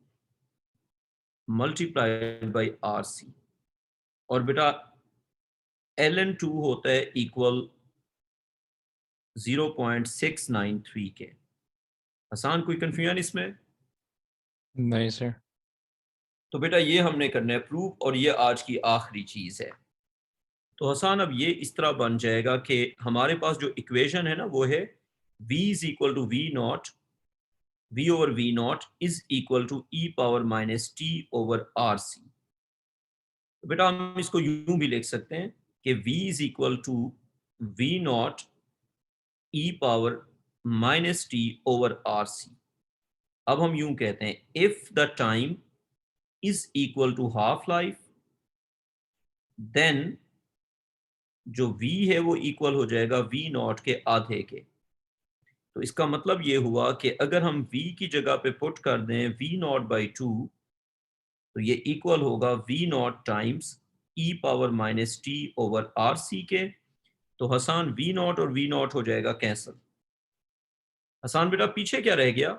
multiplied by RC। और बेटा ln2 होता है इक्वल 0.693 के। आसान, कोई कंफ्यूजन इसमें?
नहीं सर।
तो बेटा ये हमने करना है प्रूफ, और ये आज की आखिरी चीज है। तो हसान अब ये इस तरह बन जाएगा कि हमारे पास जो इक्वेशन है ना वो है v is equal to v naught, v over v naught is equal to e power minus t over R C. तो बेटा हम इसको यूं भी लिख सकते हैं कि v is equal to v naught e power minus t over R C. अब हम यूं कहते हैं if the time is equal to half life, then जो v है वो इक्वल हो जाएगा v नॉट के आधे के। तो इसका मतलब ये हुआ कि अगर हम v की जगह पे पुट कर दें v नॉट बाई 2, तो ये इक्वल होगा v naught times e power minus t over R C के। तो हसान v नॉट और v नॉट हो जाएगा कैंसल। हसान बेटा पीछे क्या रह गया?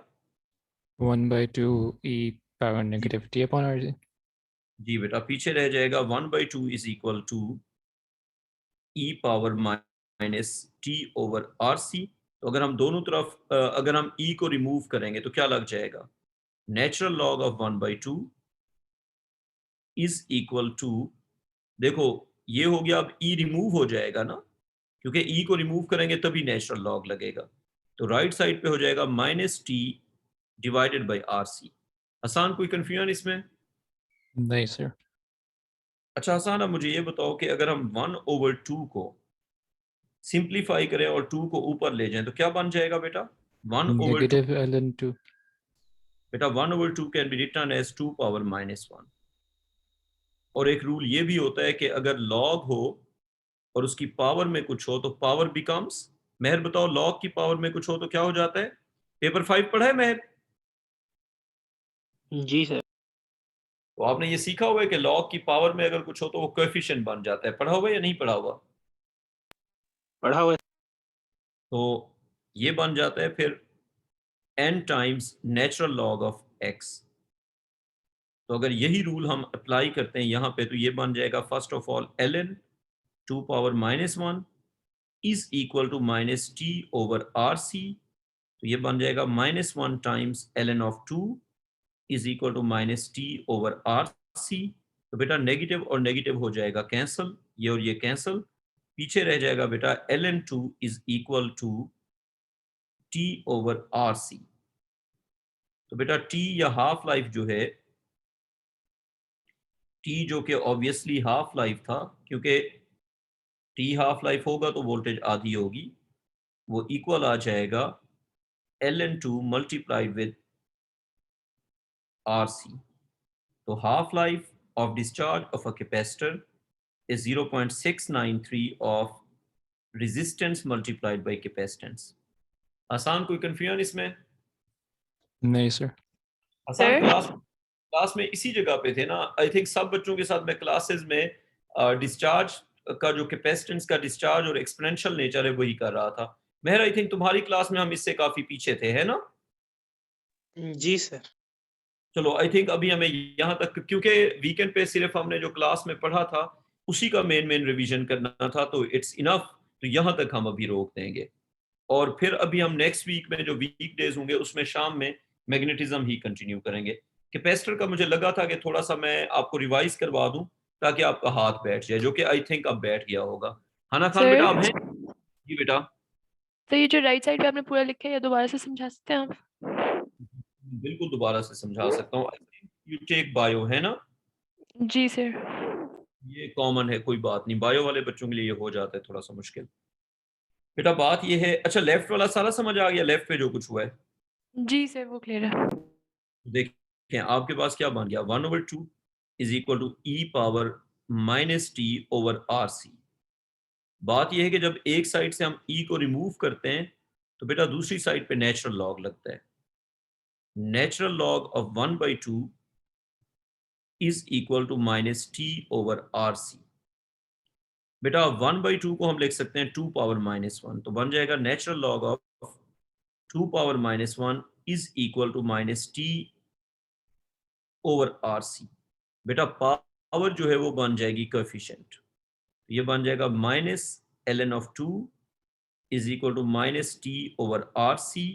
1/2 e power negative t upon RC।
जी बेटा पीछे रह जाएगा 1/2 is equal to e power minus t over R C. तो अगर हम दोनों तरफ अगर हम e को रिमूव करेंगे तो क्या लग जाएगा? Natural log of 1/2 is equal to, देखो ये हो गया, अब e रिमूव हो जाएगा ना, क्योंकि e को रिमूव करेंगे तभी नेचुरल लॉग लगेगा। तो राइट साइड पे हो जाएगा minus T divided by R C. आसान, कोई कंफ्यूजन इसमें?
नहीं सर।
अच्छा हसान, अब मुझे ये बताओ कि अगर हम 1/2 को सिंप्लीफाई करें और 2 को ऊपर ले जाएं तो क्या बन जाएगा बेटा? 1/2
Negative ln2।
बेटा 1/2 can be written as 2 power minus 1। और एक रूल ये भी होता है कि अगर लॉग हो और उसकी पावर में कुछ हो तो पावर बिकम्स, मेहर बताओ लॉग की पावर में कुछ हो तो क्या हो जाता है? पेपर 5 पढ़ा है मेहर?
जी सर।
तो आपने ये सीखा हुआ है कि लॉग की पावर में अगर कुछ हो तो वो कोएफिशिएंट बन जाता है। पढ़ा हुआ है या नहीं पढ़ा हुआ?
पढ़ा हुआ है।
तो ये बन जाता है फिर n times natural log of x। तो अगर यही रूल हम अप्लाई करते हैं यहाँ पे तो ये बन जाएगा first of all ln 2 power minus 1 is equal to minus T over R C. तो ये बन जाएगा minus 1 times ln of 2 is equal to minus T over R C. तो बेटा नेगेटिव और नेगेटिव हो जाएगा कैंसल, ये और ये कैंसल, पीछे रह जाएगा बेटा ln2 is equal to T over R C. तो बेटा टी या हाफ लाइफ जो है, टी जो कि ऑब्वियसली हाफ लाइफ था, क्योंकि टी हाफ लाइफ होगा तो वोल्टेज आधी होगी, वो इक्वल आ जाएगा ln2 मल्टीप्लाइड विद RC। तो half life of discharge of a capacitor is 0.693 of resistance multiplied by capacitance। आसान, कोई कंफ्यूजन इसमें?
नहीं सर।
आसान
सर?
क्लास में इसी जगह पे थे ना। आई थिंक सब बच्चों के साथ मैं क्लासेस में डिस्चार्ज का जो कैपेसिटेंस का डिस्चार्ज और एक्सपोनेंशियल नेचर है वही कर रहा था। मेहर आई थिंक तुम्हारी क्लास में हम इससे काफी पीछे थे, है ना?
जी सर।
चलो आई थिंक अभी हमें यहाँ तक, क्योंकि वीकेंड पे सिर्फ हमने जो क्लास में पढ़ा था उसी का मेन रिवीजन करना था, तो इट्स इनफ। तो यहाँ तक हम अभी रोक देंगे और फिर अभी हम नेक्स्ट वीक में जो वीक डेज होंगे उसमें शाम में मैग्नेटिज्म ही कंटिन्यू करेंगे। कैपेसिटर का मुझे लगा था कि थोड़ा सा मैं आपको रिवाइज करवा दूं ताकि आपका हाथ बैठ जाए, जो कि आई थिंक अब बैठ गया होगा। हना खान बेटा आप हैं? जी बेटा।
तो ये जो राइट साइड पे आपने पूरा लिखा है, या दोबारा से समझा सकते हैं आप?
बिल्कुल दोबारा से समझा सकता हूँ। यू टेक बायो है ना?
जी सर।
ये कॉमन है, कोई बात नहीं, बायो वाले बच्चों के लिए ये हो जाता है थोड़ा सा मुश्किल। बेटा बात ये है, अच्छा लेफ्ट वाला सारा समझ आ गया, लेफ्ट पे जो कुछ हुआ है?
जी सर, वो क्लियर है।
देखें आपके पास क्या बन गया, 1/2 is equal to E power minus T over R C. बात यह है कि जब एक साइड से हम ई को रिमूव करते हैं तो बेटा दूसरी साइड पे नेचुरल लॉग लगता है। Natural log of 1/2 is equal to minus T over R C. बेटा 1/2 को हम लिख सकते हैं 2 पावर -1, तो बन जाएगा natural log of 2 power -1 is equal to minus T over R C. बेटा पावर जो है वो बन जाएगी कोएफिशिएंट, ये बन जाएगा minus ln of 2 is equal to minus T over R C.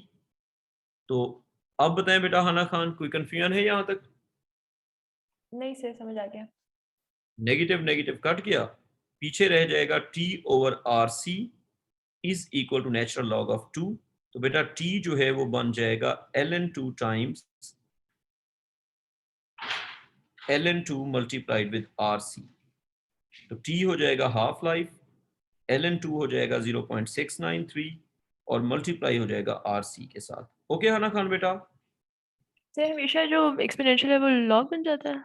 तो अब बताएं बेटा हना खान, कोई कंफ्यूजन है यहाँ तक?
नहीं सर, समझ आ गया।
नेगेटिव नेगेटिव कट गया, पीछे रह जाएगा T over R C is equal to natural log of 2। तो बेटा टी जो है वो बन जाएगा ln2 times ln2 multiplied with R C. तो टी हो जाएगा हाफ लाइफ, ln2 हो जाएगा 0.693 और मल्टीप्लाई हो जाएगा आर सी के साथ। ओके हना खान बेटा?
सर हमेशा जो एक्सपोनेंशियल है वो लॉग बन जाता है?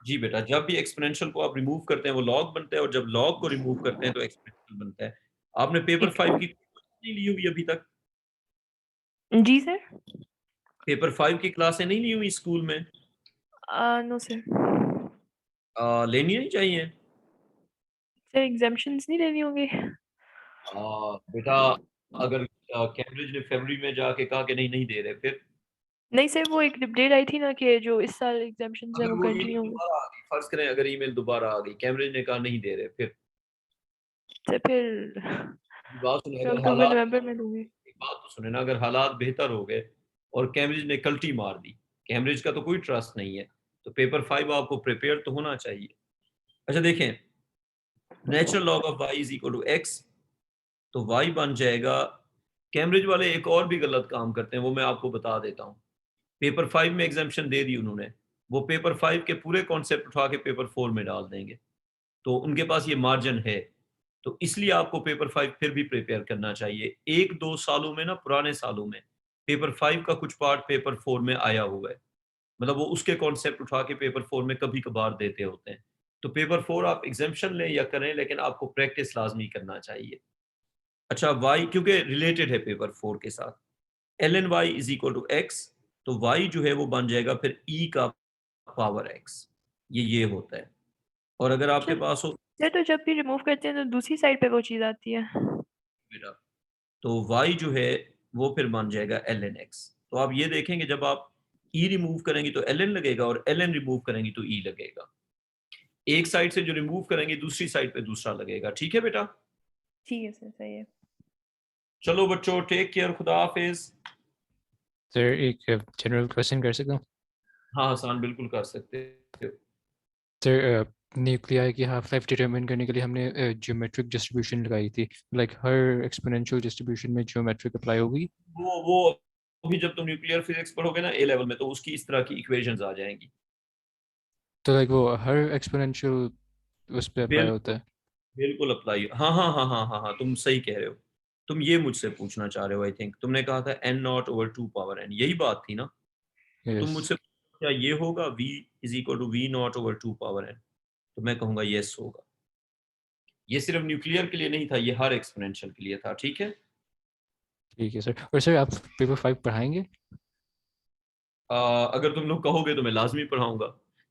जी बेटा, जब भी एक्सपोनेंशियल को आप रिमूव करते हैं वो लॉग बनता है, और जब लॉग को रिमूव करते हैं तो एक्सपोनेंशियल बनता है। आपने पेपर 5 की नहीं ली हुई अभी तक?
जी सर।
पेपर 5 की क्लासें नहीं ली हुई स्कूल में?
No sir.
लेनी नहीं चाहिए?
सर एग्जाम्पशंस नहीं लेनी होंगी?
बेटा अगर कैम्ब्रिज ने फरवरी में जाके कहा कि नहीं नहीं दे रहे, फिर
नहीं सर, वो एक अपडेट आई थी ना कि जो इस साल एग्जाम्पशंस है
अगर
वो
वो
कंटिन्यू
ईमेल
होंगे।
दोबारा आ गई, फर्ज करें अगर ईमेल दोबारा आ गई, कैम्ब्रिज ने कहा नहीं दे रहे, फिर
सर फिर
बात सुने,
मैं
अगर
अक्टूबर
हालात,
नवंबर में लूंगी।
एक बात तो सुने ना, अगर हालात बेहतर हो गए और कैम्ब्रिज ने कल्टी मार दी, कैम्ब्रिज का तो कोई ट्रस्ट नहीं है, तो पेपर 5 आपको प्रिपेयर तो होना चाहिए। अच्छा देखें, natural log of y is equal to x, तो y बन जाएगा, कैम्ब्रिज वाले एक और भी गलत काम करते हैं, वो मैं आपको बता देता हूँ। पेपर 5 में एग्जाम्पशन दे दी उन्होंने, वो पेपर 5 के पूरे कॉन्सेप्ट उठा के पेपर 4 में डाल देंगे, तो उनके पास ये मार्जिन है, तो इसलिए आपको पेपर 5 फिर भी प्रिपेयर करना चाहिए। 1-2 सालों में ना, पुराने सालों में पेपर 5 का कुछ पार्ट पेपर 4 में आया हुआ है, मतलब वो उसके कॉन्सेप्ट उठा के पेपर 4 में कभी कभार देते होते हैं। तो पेपर 4 आप एग्जाम्पशन लें या करें, लेकिन आपको प्रैक्टिस लाजमी करना चाहिए। अच्छा वाई क्योंकि रिलेटेड है पेपर 4 के साथ, ln y is equal to x, तो y जो है वो बन जाएगा फिर e का पावर x, ये होता है। और अगर आपके पास हो
सर तो जब भी रिमूव करते हैं तो दूसरी साइड पे वो चीज़ आती है।
बेटा, तो y जो है वो फिर बन जाएगा ln x। तो आप ये देखेंगे जब आप e रिमूव करेंगे तो ln लगेगा, और ln रिमूव करेंगे तो e लगेगा। एक साइड से जो रिमूव करेंगे दूसरी साइड पे दूसरा लगेगा। ठीक है बेटा?
ठीक है सर, सही है।
चलो बच्चों, टेक केयर, खुदा हाफिज।
सर एक जनरल क्वेश्चन कर सकता हूँ?
हाँ हसन, बिल्कुल कर सकते हो।
सर न्यूक्लियाई की हाफ लाइफ डिटरमिन करने के लिए हमने ज्योमेट्रिक डिस्ट्रीब्यूशन लगाई थी, लाइक हर एक्सपोनेंशियल डिस्ट्रीब्यूशन में ज्योमेट्रिक अप्लाई होगी?
वो अभी जब तुम न्यूक्लियर फिजिक्स पढ़ोगे ना ए लेवल में, तो उसकी इस तरह की इक्वेशंस आ जाएंगी।
तो लाइक वो हर एक्सपोनेंशियल उस पे अप्लाई
बिल्कुल
होता है?
बिल्कुल अप्लाई, हाँ हाँ हाँ हाँ हाँ हाँ, तुम सही कह रहे हो। तुम ये मुझसे पूछना चाह रहे हो, आई थिंक तुमने कहा था n0/2 पावर n, यही बात थी ना? तो तुम
यस।
मुझसे क्या ये होगा v is equal to v0/2 power n, तो मैं कहूंगा यस होगा। ये सिर्फ न्यूक्लियर के लिए नहीं था, ये हर एक्सपोनेंशियल के लिए था। ठीक है?
ठीक है सर। और सर आप पेपर 5 पढ़ाएंगे?
अगर तुम लोग कहोगे तो मैं लाजमी पढ़ाऊंगा,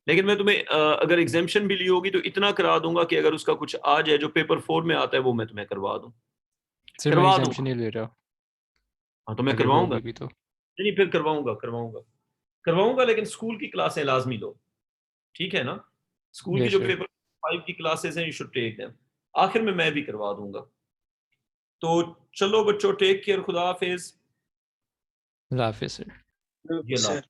लेकिन मैं तुम्हें अगर एग्जाम्पशन भी ली होगी तो इतना करा दूंगा कि अगर उसका कुछ आ जाए जो पेपर 4 में आता है वो मैं तुम्हें करवा दूं,
सर मैं
करवा
एग्जाम्पशन
दूंगा।
नहीं ले रहा,
हाँ तो मैं
अगर
करवाऊंगा,
होगी भी तो।
नहीं फिर करवाऊंगा करवाऊंगा करवाऊंगा, लेकिन स्कूल की क्लासें लाजमी लो। ठीक है ना? स्कूल की
यस
जो
सर।
पेपर 5 की क्लासेस हैं, यू शुड टेक देम। आखिर में मैं भी करवा दूंगा। तो चलो बच्चों, टेक केयर, खुदा हाफिज।
अल्लाह हाफिज़ सर।
ये ला।
सर